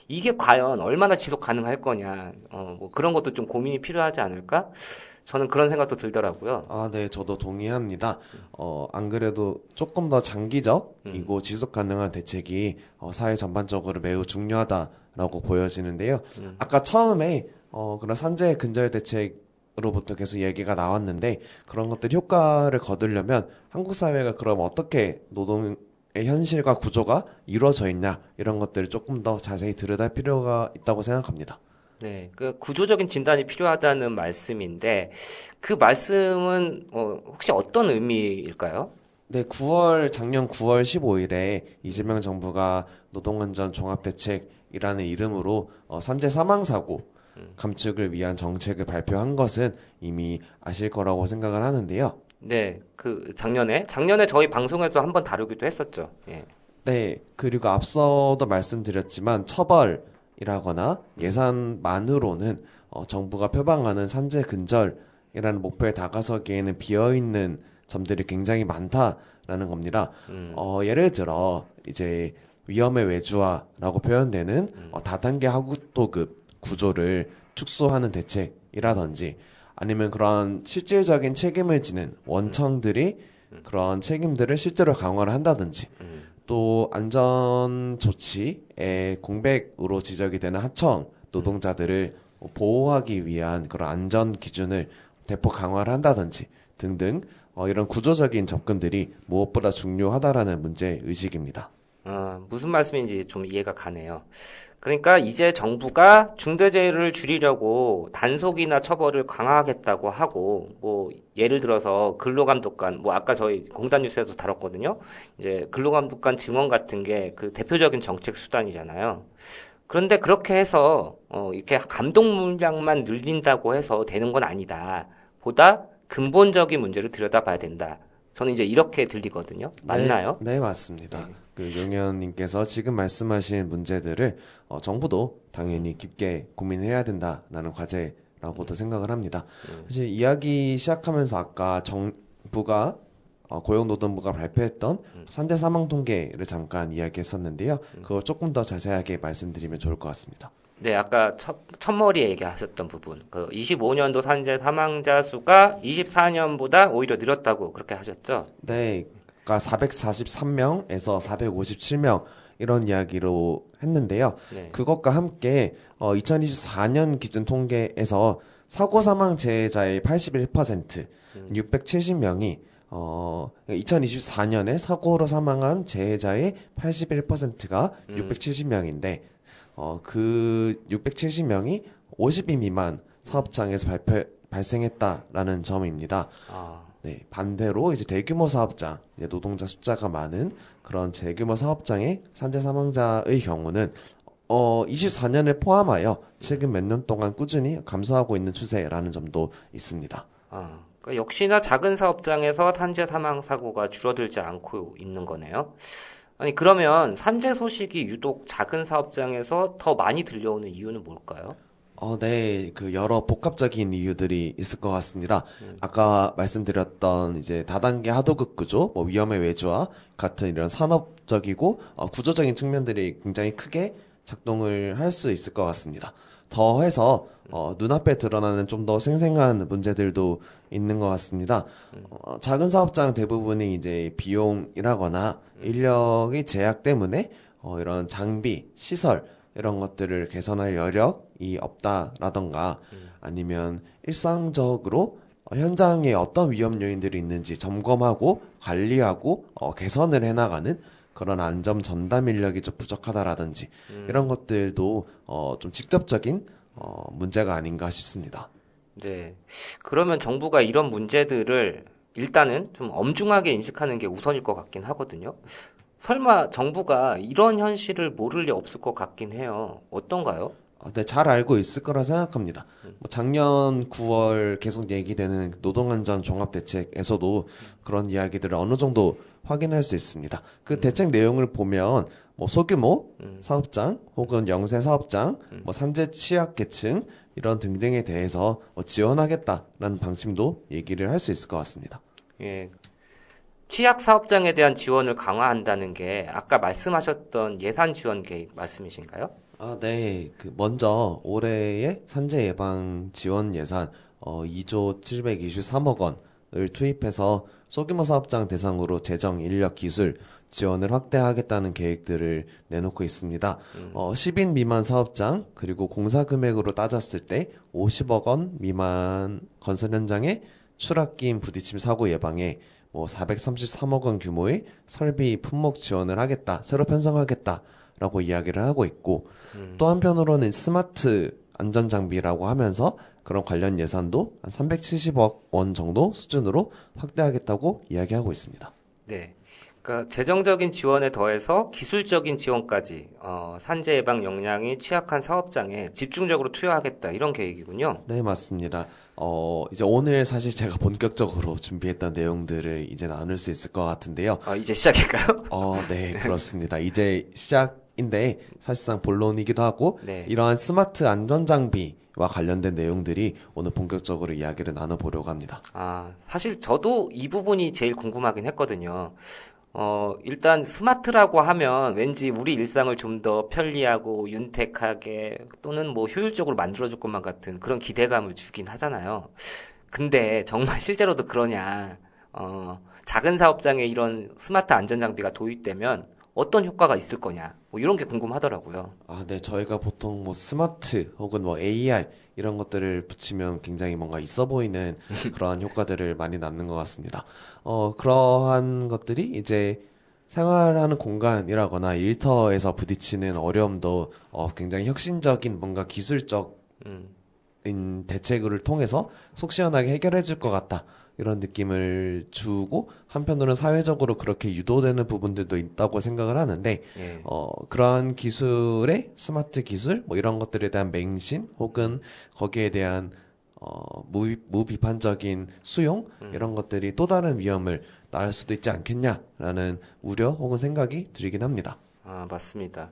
이게 과연 얼마나 지속 가능할 거냐, 그런 것도 좀 고민이 필요하지 않을까? 저는 그런 생각도 들더라고요. 네, 저도 동의합니다. 안 그래도 조금 더 장기적이고 지속 가능한 대책이 사회 전반적으로 매우 중요하다라고 보여지는데요. 아까 처음에 그런 산재 근절 대책으로부터 계속 얘기가 나왔는데 그런 것들 효과를 거두려면 한국 사회가 그럼 어떻게 노동의 현실과 구조가 이루어져 있냐 이런 것들을 조금 더 자세히 들여다 필요가 있다고 생각합니다. 네, 그 구조적인 진단이 필요하다는 말씀인데 그 말씀은 혹시 어떤 의미일까요? 네, 작년 9월 15일에 이재명 정부가 노동안전 종합대책이라는 이름으로 산재 사망사고 감축을 위한 정책을 발표한 것은 이미 아실 거라고 생각을 하는데요. 네, 그 작년에 저희 방송에서 한번 다루기도 했었죠. 예. 네, 그리고 앞서도 말씀드렸지만 처벌이라거나 예산만으로는 정부가 표방하는 산재 근절이라는 목표에 다가서기에는 비어있는 점들이 굉장히 많다라는 겁니다. 예를 들어 이제 위험의 외주화라고 표현되는 다단계 하구도급 구조를 축소하는 대책이라든지 아니면 그런 실질적인 책임을 지는 원청들이 그런 책임들을 실제로 강화를 한다든지 또 안전 조치의 공백으로 지적이 되는 하청 노동자들을 보호하기 위한 그런 안전 기준을 대폭 강화를 한다든지 등등 이런 구조적인 접근들이 무엇보다 중요하다라는 문제 의식입니다. 무슨 말씀인지 좀 이해가 가네요. 그러니까 이제 정부가 중대재해를 줄이려고 단속이나 처벌을 강화하겠다고 하고, 뭐, 예를 들어서 근로감독관, 뭐, 아까 저희 공단 뉴스에서 다뤘거든요. 이제 근로감독관 증원 같은 게 그 대표적인 정책 수단이잖아요. 그런데 그렇게 해서, 이렇게 감독 물량만 늘린다고 해서 되는 건 아니다. 보다 근본적인 문제를 들여다봐야 된다. 저는 이제 이렇게 들리거든요. 맞나요? 네, 맞습니다. 네. 그 용현님께서 지금 말씀하신 문제들을 정부도 당연히 깊게 고민해야 된다라는 과제라고도 생각을 합니다. 사실 이야기 시작하면서 아까 정부가 고용노동부가 발표했던 산재 사망 통계를 잠깐 이야기했었는데요. 그거 조금 더 자세하게 말씀드리면 좋을 것 같습니다. 네, 아까 첫머리에 얘기하셨던 부분. 그 25년도 산재 사망자 수가 24년보다 오히려 늘었다고 그렇게 하셨죠? 네, 그러니까 443명에서 457명 이런 이야기로 했는데요. 네. 그것과 함께 2024년 기준 통계에서 사고 사망 재해자의 81%, 670명이 2024년에 사고로 사망한 재해자의 81%가 670명인데 그 670명이 50인 미만 사업장에서 발생했다라는 점입니다. 네, 반대로 이제 대규모 사업장, 이제 노동자 숫자가 많은 그런 대규모 사업장의 산재 사망자의 경우는 24년을 포함하여 최근 몇 년 동안 꾸준히 감소하고 있는 추세라는 점도 있습니다. 그러니까 역시나 작은 사업장에서 산재 사망 사고가 줄어들지 않고 있는 거네요. 아니, 그러면 산재 소식이 유독 작은 사업장에서 더 많이 들려오는 이유는 뭘까요? 네, 그 여러 복합적인 이유들이 있을 것 같습니다. 아까 말씀드렸던 이제 다단계 하도급 구조, 뭐 위험의 외주화 같은 이런 산업적이고 구조적인 측면들이 굉장히 크게 작동을 할 수 있을 것 같습니다. 더해서 눈앞에 드러나는 좀 더 생생한 문제들도 있는 것 같습니다. 작은 사업장 대부분이 이제 비용이라거나 인력의 제약 때문에 이런 장비, 시설 이런 것들을 개선할 여력이 없다라던가 아니면 일상적으로 현장에 어떤 위험 요인들이 있는지 점검하고 관리하고 개선을 해나가는 그런 안전 전담 인력이 좀 부족하다라든지 이런 것들도 좀 직접적인 문제가 아닌가 싶습니다. 네. 그러면 정부가 이런 문제들을 일단은 좀 엄중하게 인식하는 게 우선일 것 같긴 하거든요. 설마 정부가 이런 현실을 모를 리 없을 것 같긴 해요. 어떤가요? 네, 잘 알고 있을 거라 생각합니다. 뭐 작년 9월 계속 얘기되는 노동안전 종합대책에서도 그런 이야기들을 어느 정도 확인할 수 있습니다. 그 대책 내용을 보면 뭐 소규모 사업장 혹은 영세 사업장, 뭐 산재 취약계층 이런 등등에 대해서 지원하겠다라는 방침도 얘기를 할 수 있을 것 같습니다. 예. 취약 사업장에 대한 지원을 강화한다는 게 아까 말씀하셨던 예산 지원 계획 말씀이신가요? 네. 먼저 올해의 산재 예방 지원 예산 2조 723억 원을 투입해서 소규모 사업장 대상으로 재정, 인력, 기술 지원을 확대하겠다는 계획들을 내놓고 있습니다. 10인 미만 사업장 그리고 공사 금액으로 따졌을 때 50억 원 미만 건설 현장의 추락기인 부딪힘 사고 예방에 433억 원 규모의 설비 품목 지원을 하겠다, 새로 편성하겠다라고 이야기를 하고 있고 또 한편으로는 스마트 안전장비라고 하면서 그런 관련 예산도 한 370억 원 정도 수준으로 확대하겠다고 이야기하고 있습니다. 네. 그러니까 재정적인 지원에 더해서 기술적인 지원까지 산재 예방 역량이 취약한 사업장에 집중적으로 투여하겠다 이런 계획이군요. 네, 맞습니다. 이제 오늘 사실 제가 본격적으로 준비했던 내용들을 이제 나눌 수 있을 것 같은데요. 이제 시작일까요? 네, 그렇습니다. 이제 시작인데 사실상 본론이기도 하고 네. 이러한 스마트 안전장비와 관련된 내용들이 오늘 본격적으로 이야기를 나눠보려고 합니다. 사실 저도 이 부분이 제일 궁금하긴 했거든요. 일단 스마트라고 하면 왠지 우리 일상을 좀 더 편리하고 윤택하게 또는 뭐 효율적으로 만들어줄 것만 같은 그런 기대감을 주긴 하잖아요. 근데 정말 실제로도 그러냐? 작은 사업장에 이런 스마트 안전장비가 도입되면 어떤 효과가 있을 거냐? 뭐 이런 게 궁금하더라고요. 네, 저희가 보통 뭐 스마트 혹은 뭐 AI 이런 것들을 붙이면 굉장히 뭔가 있어 보이는 그러한 효과들을 많이 낳는 것 같습니다. 그러한 것들이 이제 생활하는 공간이라거나 일터에서 부딪히는 어려움도 굉장히 혁신적인 뭔가 기술적인 대책을 통해서 속 시원하게 해결해 줄 것 같다. 이런 느낌을 주고 한편으로는 사회적으로 그렇게 유도되는 부분들도 있다고 생각을 하는데 예. 그러한 기술의 스마트 기술 뭐 이런 것들에 대한 맹신 혹은 거기에 대한 무비판적인 수용 이런 것들이 또 다른 위험을 낳을 수도 있지 않겠냐라는 우려 혹은 생각이 들긴 합니다. 맞습니다.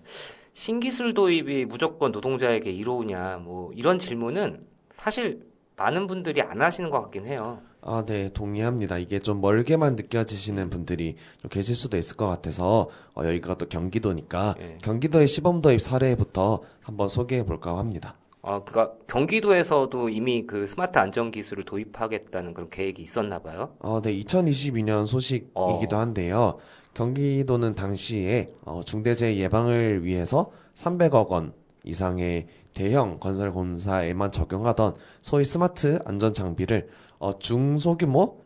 신기술 도입이 무조건 노동자에게 이로우냐, 뭐 이런 질문은 사실 많은 분들이 안 하시는 것 같긴 해요. 네, 동의합니다. 이게 좀 멀게만 느껴지시는 분들이 좀 계실 수도 있을 것 같아서 여기가 또 경기도니까 예. 경기도의 시범 도입 사례부터 한번 소개해 볼까 합니다. 그러니까 경기도에서도 이미 그 스마트 안전 기술을 도입하겠다는 그런 계획이 있었나 봐요. 네, 2022년 소식이기도 한데요. 경기도는 당시에 중대재해 예방을 위해서 300억 원 이상의 대형 건설 공사에만 적용하던 소위 스마트 안전 장비를 중소규모였던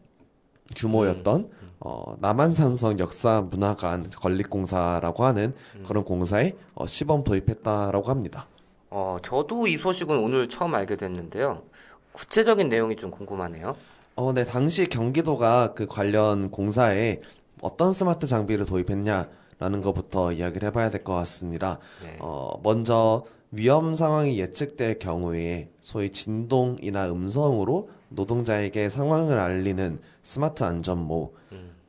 남한산성 역사문화관 건립공사라고 하는 그런 공사에 시범 도입했다라고 합니다. 저도 이 소식은 오늘 처음 알게 됐는데요. 구체적인 내용이 좀 궁금하네요. 네, 당시 경기도가 그 관련 공사에 어떤 스마트 장비를 도입했냐라는 것부터 이야기를 해봐야 될 것 같습니다. 네. 먼저 위험 상황이 예측될 경우에 소위 진동이나 음성으로 노동자에게 상황을 알리는 스마트 안전모,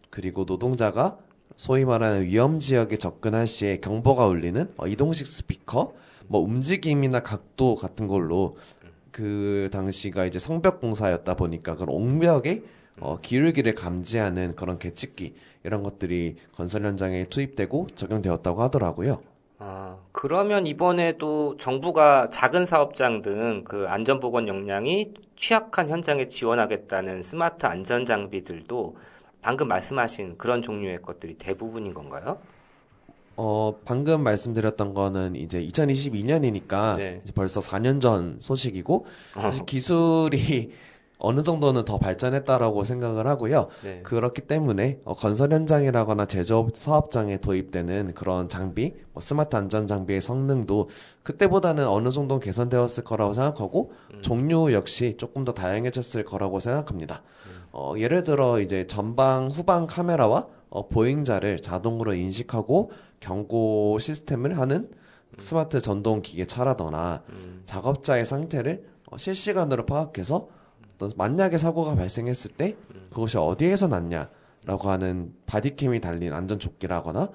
그리고 노동자가 소위 말하는 위험 지역에 접근할 시에 경보가 울리는 이동식 스피커, 뭐 움직임이나 각도 같은 걸로 그 당시가 이제 성벽 공사였다 보니까 그런 옹벽의 기울기를 감지하는 그런 계측기 이런 것들이 건설 현장에 투입되고 적용되었다고 하더라고요. 그러면 이번에도 정부가 작은 사업장 등 그 안전보건 역량이 취약한 현장에 지원하겠다는 스마트 안전 장비들도 방금 말씀하신 그런 종류의 것들이 대부분인 건가요? 방금 말씀드렸던 거는 이제 2022년이니까 네. 이제 벌써 4년 전 소식이고 사실 기술이 어느 정도는 더 발전했다라고 생각을 하고요. 네. 그렇기 때문에 건설 현장이라거나 제조업 사업장에 도입되는 그런 장비, 스마트 안전 장비의 성능도 그때보다는 어느 정도 개선되었을 거라고 생각하고 종류 역시 조금 더 다양해졌을 거라고 생각합니다. 예를 들어 이제 전방, 후방 카메라와 보행자를 자동으로 인식하고 경고 시스템을 하는 스마트 전동 기계차라거나 작업자의 상태를 실시간으로 파악해서 어떤 만약에 사고가 발생했을 때 그것이 어디에서 났냐라고 하는 바디캠이 달린 안전조끼라거나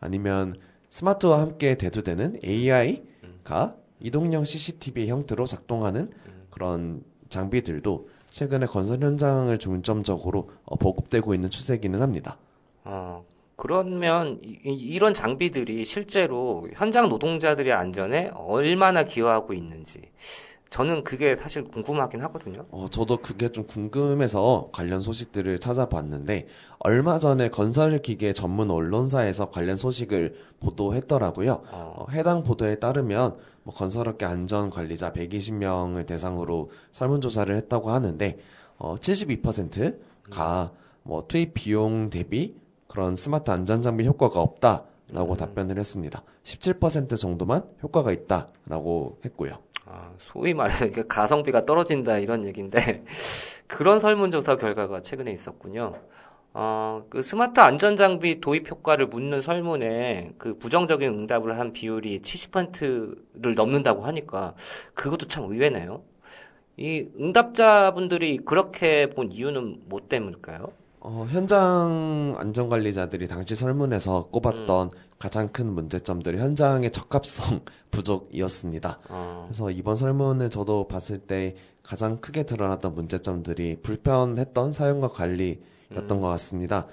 아니면 스마트와 함께 대두되는 AI가 이동형 CCTV 형태로 작동하는 그런 장비들도 최근에 건설 현장을 중점적으로 보급되고 있는 추세기는 합니다. 그러면 이런 장비들이 실제로 현장 노동자들의 안전에 얼마나 기여하고 있는지 저는 그게 사실 궁금하긴 하거든요. 저도 그게 좀 궁금해서 관련 소식들을 찾아봤는데 얼마 전에 건설기계 전문 언론사에서 관련 소식을 보도했더라고요. 해당 보도에 따르면 건설업계 안전관리자 120명을 대상으로 설문조사를 했다고 하는데 72%가 투입 비용 대비 그런 스마트 안전장비 효과가 없다라고 답변을 했습니다. 17% 정도만 효과가 있다라고 했고요. 소위 말해서 이게 가성비가 떨어진다 이런 얘기인데 그런 설문조사 결과가 최근에 있었군요. 그 스마트 안전장비 도입 효과를 묻는 설문에 그 부정적인 응답을 한 비율이 70%를 넘는다고 하니까 그것도 참 의외네요. 이 응답자분들이 그렇게 본 이유는 뭐 때문일까요? 현장 안전관리자들이 당시 설문에서 꼽았던 가장 큰 문제점들이 현장의 적합성 부족이었습니다. 그래서 이번 설문을 저도 봤을 때 가장 크게 드러났던 문제점들이 불편했던 사용과 관리였던 것 같습니다.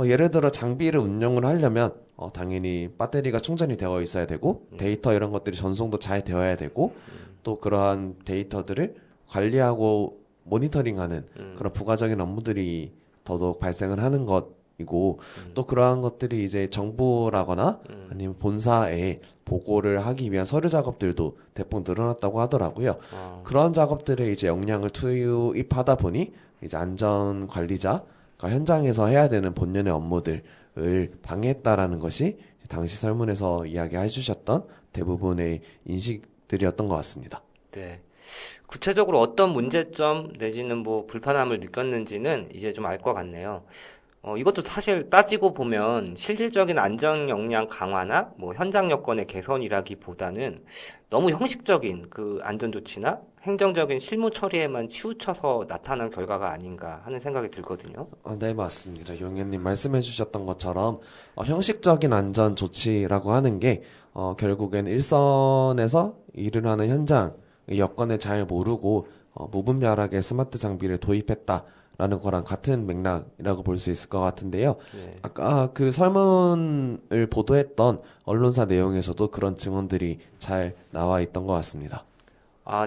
예를 들어 장비를 운영을 하려면 당연히 배터리가 충전이 되어 있어야 되고 데이터 이런 것들이 전송도 잘 되어야 되고 또 그러한 데이터들을 관리하고 모니터링하는 그런 부가적인 업무들이 더더욱 발생을 하는 것이고 또 그러한 것들이 이제 정부라거나 아니면 본사에 보고를 하기 위한 서류 작업들도 대폭 늘어났다고 하더라고요. 그런 작업들에 이제 역량을 투입하다 보니 이제 안전 관리자가 현장에서 해야 되는 본연의 업무들을 방해했다라는 것이 당시 설문에서 이야기해 주셨던 대부분의 인식들이었던 것 같습니다. 네. 구체적으로 어떤 문제점 내지는 뭐 불편함을 느꼈는지는 이제 좀 알 것 같네요. 이것도 사실 따지고 보면 실질적인 안전 역량 강화나 뭐 현장 여건의 개선이라기보다는 너무 형식적인 그 안전 조치나 행정적인 실무 처리에만 치우쳐서 나타난 결과가 아닌가 하는 생각이 들거든요. 네, 맞습니다. 용현님 말씀해 주셨던 것처럼 형식적인 안전 조치라고 하는 게 결국엔 일선에서 일을 하는 현장 여건을 잘 모르고 무분별하게 스마트 장비를 도입했다라는 거랑 같은 맥락이라고 볼 수 있을 것 같은데요. 네. 아까 그 설문을 보도했던 언론사 내용에서도 그런 증언들이 잘 나와 있던 것 같습니다.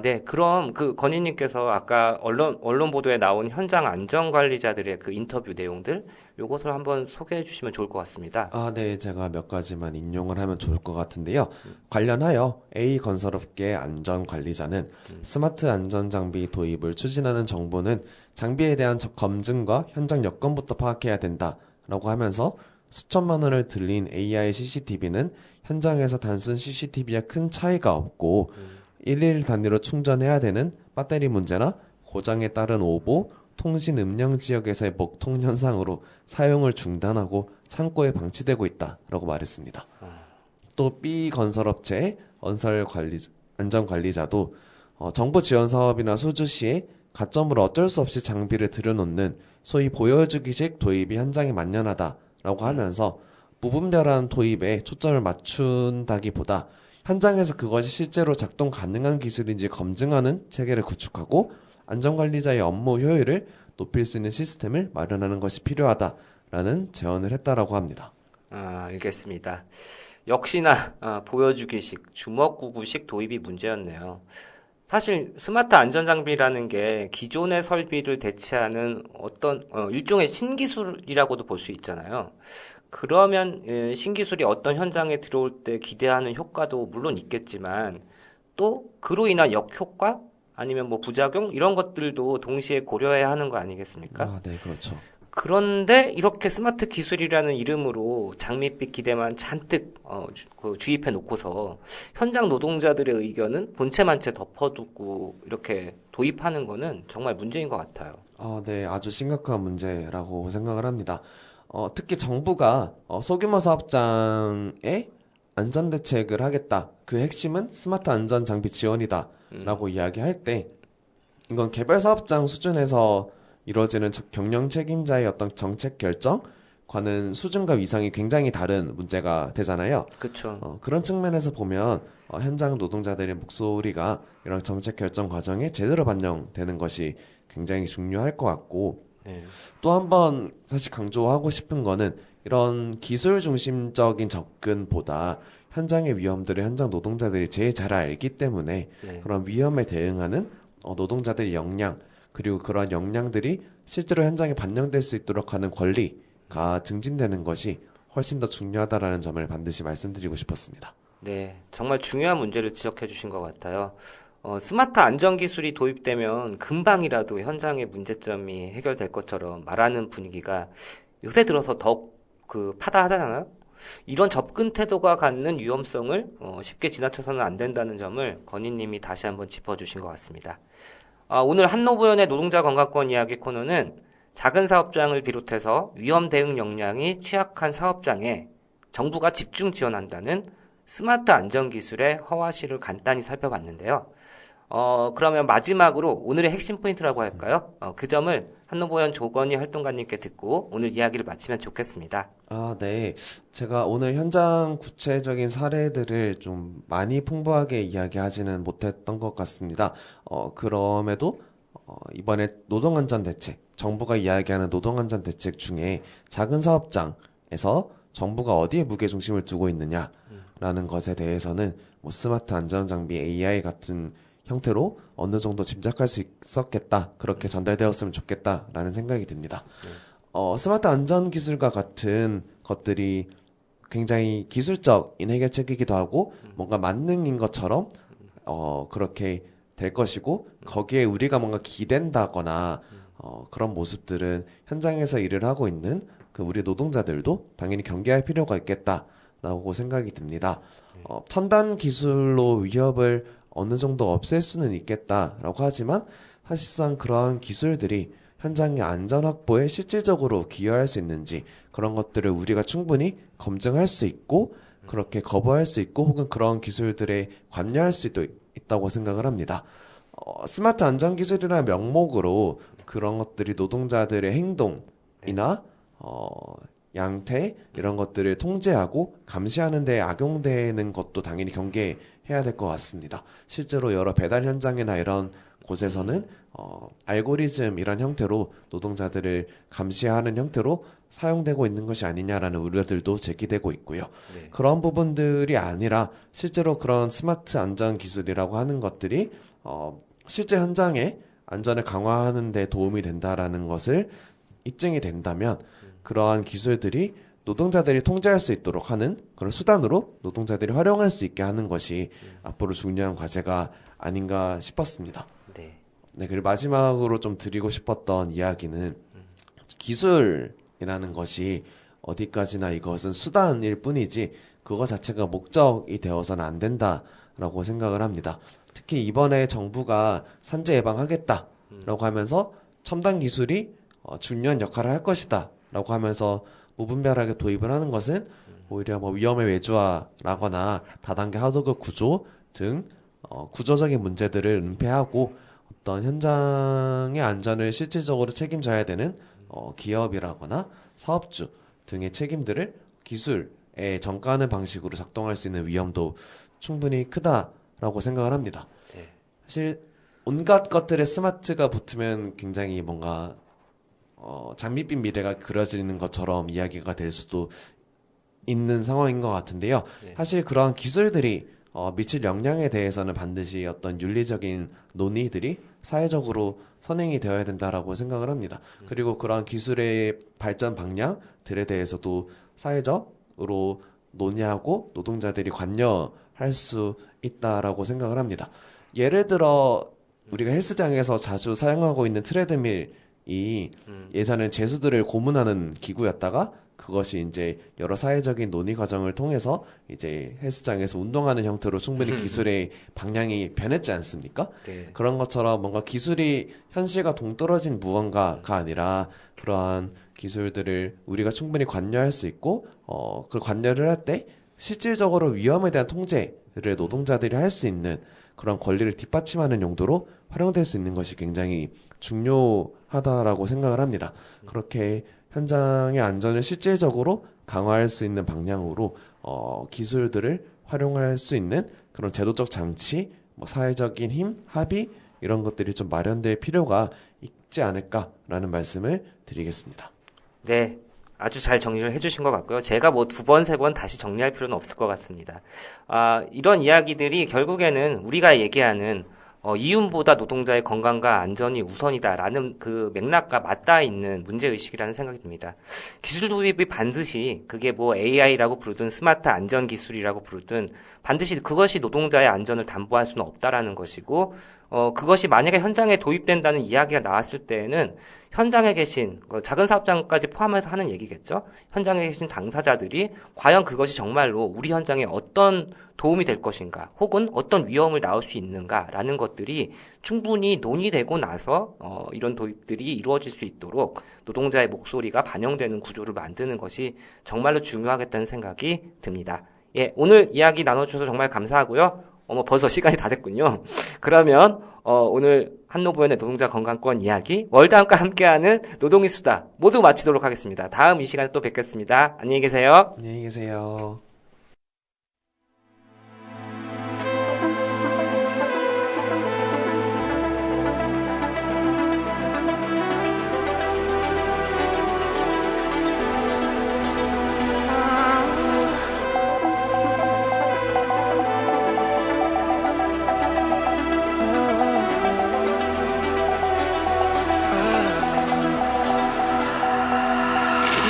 네. 그럼 그 건희님께서 아까 언론 보도에 나온 현장 안전관리자들의 그 인터뷰 내용들, 요것을 한번 소개해 주시면 좋을 것 같습니다. 네, 제가 몇 가지만 인용을 하면 좋을 것 같은데요. 관련하여 A건설업계 안전관리자는 스마트 안전장비 도입을 추진하는 정부는 장비에 대한 검증과 현장 여건부터 파악해야 된다라고 하면서 수천만 원을 들린 AI CCTV는 현장에서 단순 CCTV와 큰 차이가 없고 일일 단위로 충전해야 되는 배터리 문제나 고장에 따른 오보, 통신 음영 지역에서의 먹통 현상으로 사용을 중단하고 창고에 방치되고 있다라고 말했습니다. 또 B 건설업체의 안전관리자도 정부 지원 사업이나 수주 시에 가점으로 어쩔 수 없이 장비를 들여놓는 소위 보여주기식 도입이 현장에 만연하다라고 하면서 무분별한 도입에 초점을 맞춘다기보다 현장에서 그것이 실제로 작동 가능한 기술인지 검증하는 체계를 구축하고 안전관리자의 업무 효율을 높일 수 있는 시스템을 마련하는 것이 필요하다라는 제언을 했다라고 합니다. 알겠습니다. 역시나 보여주기식, 주먹구구식 도입이 문제였네요. 사실 스마트 안전장비라는 게 기존의 설비를 대체하는 어떤 일종의 신기술이라고도 볼 수 있잖아요. 그러면 신기술이 어떤 현장에 들어올 때 기대하는 효과도 물론 있겠지만 또 그로 인한 역효과 아니면 뭐 부작용 이런 것들도 동시에 고려해야 하는 거 아니겠습니까? 네, 그렇죠. 그런데 이렇게 스마트 기술이라는 이름으로 장밋빛 기대만 잔뜩 주입해 놓고서 현장 노동자들의 의견은 본체만체 덮어두고 이렇게 도입하는 거는 정말 문제인 것 같아요. 네, 아주 심각한 문제라고 생각을 합니다. 특히 정부가 소규모 사업장에 안전대책을 하겠다. 그 핵심은 스마트 안전장비 지원이다라고 이야기할 때 이건 개별 사업장 수준에서 이루어지는 경영 책임자의 어떤 정책 결정과는 수준과 위상이 굉장히 다른 문제가 되잖아요. 그렇죠. 그런 측면에서 보면 현장 노동자들의 목소리가 이런 정책 결정 과정에 제대로 반영되는 것이 굉장히 중요할 것 같고 네. 또 한 번 사실 강조하고 싶은 거는 이런 기술 중심적인 접근보다 현장의 위험들을 현장 노동자들이 제일 잘 알기 때문에 네. 그런 위험에 대응하는 노동자들의 역량 그리고 그러한 역량들이 실제로 현장에 반영될 수 있도록 하는 권리가 증진되는 것이 훨씬 더 중요하다라는 점을 반드시 말씀드리고 싶었습니다. 네, 정말 중요한 문제를 지적해 주신 것 같아요. 스마트 안전기술이 도입되면 금방이라도 현장의 문제점이 해결될 것처럼 말하는 분위기가 요새 들어서 더욱 파다하잖아요. 이런 접근 태도가 갖는 위험성을 쉽게 지나쳐서는 안 된다는 점을 건희님이 다시 한번 짚어주신 것 같습니다. 오늘 한노부연의 노동자 건강권 이야기 코너는 작은 사업장을 비롯해서 위험 대응 역량이 취약한 사업장에 정부가 집중 지원한다는 스마트 안전기술의 허가시를 간단히 살펴봤는데요. 그러면 마지막으로 오늘의 핵심 포인트라고 할까요? 그 점을 한노보연 조건희 활동가님께 듣고 오늘 이야기를 마치면 좋겠습니다. 네. 제가 오늘 현장 구체적인 사례들을 좀 많이 풍부하게 이야기하지는 못했던 것 같습니다. 그럼에도 이번에 노동안전 대책, 정부가 이야기하는 노동안전 대책 중에 작은 사업장에서 정부가 어디에 무게중심을 두고 있느냐라는 것에 대해서는 뭐 스마트 안전장비 AI 같은 형태로 어느 정도 짐작할 수 있었겠다. 그렇게 전달되었으면 좋겠다라는 생각이 듭니다. 스마트 안전기술과 같은 것들이 굉장히 기술적인 해결책이기도 하고 뭔가 만능인 것처럼 그렇게 될 것이고 거기에 우리가 뭔가 기댄다거나 그런 모습들은 현장에서 일을 하고 있는 그 우리 노동자들도 당연히 경계할 필요가 있겠다라고 생각이 듭니다. 첨단 기술로 위협을 어느 정도 없앨 수는 있겠다라고 하지만 사실상 그러한 기술들이 현장의 안전 확보에 실질적으로 기여할 수 있는지 그런 것들을 우리가 충분히 검증할 수 있고 그렇게 거부할 수 있고 혹은 그런 기술들에 관여할 수도 있다고 생각을 합니다. 스마트 안전기술이라는 명목으로 그런 것들이 노동자들의 행동이나 양태 이런 것들을 통제하고 감시하는 데 악용되는 것도 당연히 경계해야 될 것 같습니다. 실제로 여러 배달 현장이나 이런 곳에서는 알고리즘 이런 형태로 노동자들을 감시하는 형태로 사용되고 있는 것이 아니냐라는 우려들도 제기되고 있고요. 네. 그런 부분들이 아니라 실제로 그런 스마트 안전 기술이라고 하는 것들이 실제 현장의 안전을 강화하는 데 도움이 된다라는 것을 입증이 된다면 그러한 기술들이 노동자들이 통제할 수 있도록 하는 그런 수단으로 노동자들이 활용할 수 있게 하는 것이 앞으로 중요한 과제가 아닌가 싶었습니다. 네. 네, 그리고 마지막으로 좀 드리고 싶었던 이야기는 기술이라는 것이 어디까지나 이것은 수단일 뿐이지 그거 자체가 목적이 되어서는 안 된다라고 생각을 합니다. 특히 이번에 정부가 산재 예방하겠다라고 하면서 첨단 기술이 중요한 역할을 할 것이다 라고 하면서 무분별하게 도입을 하는 것은 오히려 뭐 위험의 외주화라거나 다단계 하도급 구조 등 구조적인 문제들을 은폐하고 어떤 현장의 안전을 실질적으로 책임져야 되는 기업이라거나 사업주 등의 책임들을 기술에 전가하는 방식으로 작동할 수 있는 위험도 충분히 크다라고 생각을 합니다. 네. 사실 온갖 것들에 스마트가 붙으면 굉장히 뭔가 장밋빛 미래가 그려지는 것처럼 이야기가 될 수도 있는 상황인 것 같은데요. 네. 사실 그러한 기술들이 미칠 영향에 대해서는 반드시 어떤 윤리적인 논의들이 사회적으로 선행이 되어야 된다라고 생각을 합니다. 그리고 그러한 기술의 발전 방향들에 대해서도 사회적으로 논의하고 노동자들이 관여할 수 있다라고 생각을 합니다. 예를 들어 우리가 헬스장에서 자주 사용하고 있는 트레드밀이 예전엔 죄수들을 고문하는 기구였다가 그것이 이제 여러 사회적인 논의 과정을 통해서 이제 헬스장에서 운동하는 형태로 충분히 기술의 방향이 변했지 않습니까? 네. 그런 것처럼 뭔가 기술이 현실과 동떨어진 무언가가 아니라 그러한 기술들을 우리가 충분히 관여할 수 있고 그 관여를 할 때 실질적으로 위험에 대한 통제를 노동자들이 할 수 있는 그런 권리를 뒷받침하는 용도로 활용될 수 있는 것이 굉장히 중요하다라고 생각을 합니다. 그렇게 현장의 안전을 실질적으로 강화할 수 있는 방향으로 기술들을 활용할 수 있는 그런 제도적 장치, 뭐 사회적인 힘, 합의 이런 것들이 좀 마련될 필요가 있지 않을까라는 말씀을 드리겠습니다. 네. 아주 잘 정리를 해주신 것 같고요. 제가 뭐 두 번, 세 번 다시 정리할 필요는 없을 것 같습니다. 이런 이야기들이 결국에는 우리가 얘기하는 이윤보다 노동자의 건강과 안전이 우선이다라는 그 맥락과 맞닿아 있는 문제의식이라는 생각이 듭니다. 기술 도입이 반드시 그게 뭐 AI라고 부르든 스마트 안전 기술이라고 부르든 반드시 그것이 노동자의 안전을 담보할 수는 없다라는 것이고 그것이 만약에 현장에 도입된다는 이야기가 나왔을 때에는 현장에 계신 작은 사업장까지 포함해서 하는 얘기겠죠. 현장에 계신 당사자들이 과연 그것이 정말로 우리 현장에 어떤 도움이 될 것인가, 혹은 어떤 위험을 낳을 수 있는가라는 것들이 충분히 논의되고 나서 이런 도입들이 이루어질 수 있도록 노동자의 목소리가 반영되는 구조를 만드는 것이 정말로 중요하겠다는 생각이 듭니다. 예, 오늘 이야기 나눠주셔서 정말 감사하고요. 벌써 시간이 다 됐군요. 그러면 오늘 한노부연의 노동자 건강권 이야기, 월드함과 함께하는 노동의 수다 모두 마치도록 하겠습니다. 다음 이 시간에 또 뵙겠습니다. 안녕히 계세요. 안녕히 계세요.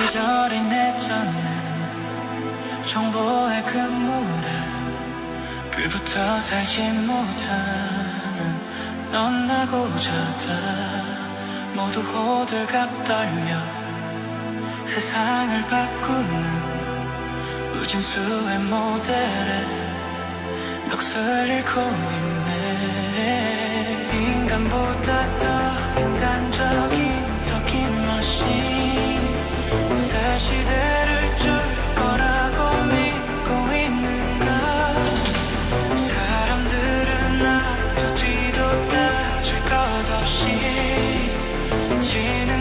이리저리 내쫓는 정보의 그물에 불붙어 살지 못하는 넌 나고 저다 모두 호들갑 떨며 세상을 바꾸는 무진수의 모델에 넋을 잃고 있네. 인간보다 더 인간적인 터킨 머신 새 시대를 줄 거라고 믿고 있는가. 사람들은 아저 뒤도 따질 것 없이 지는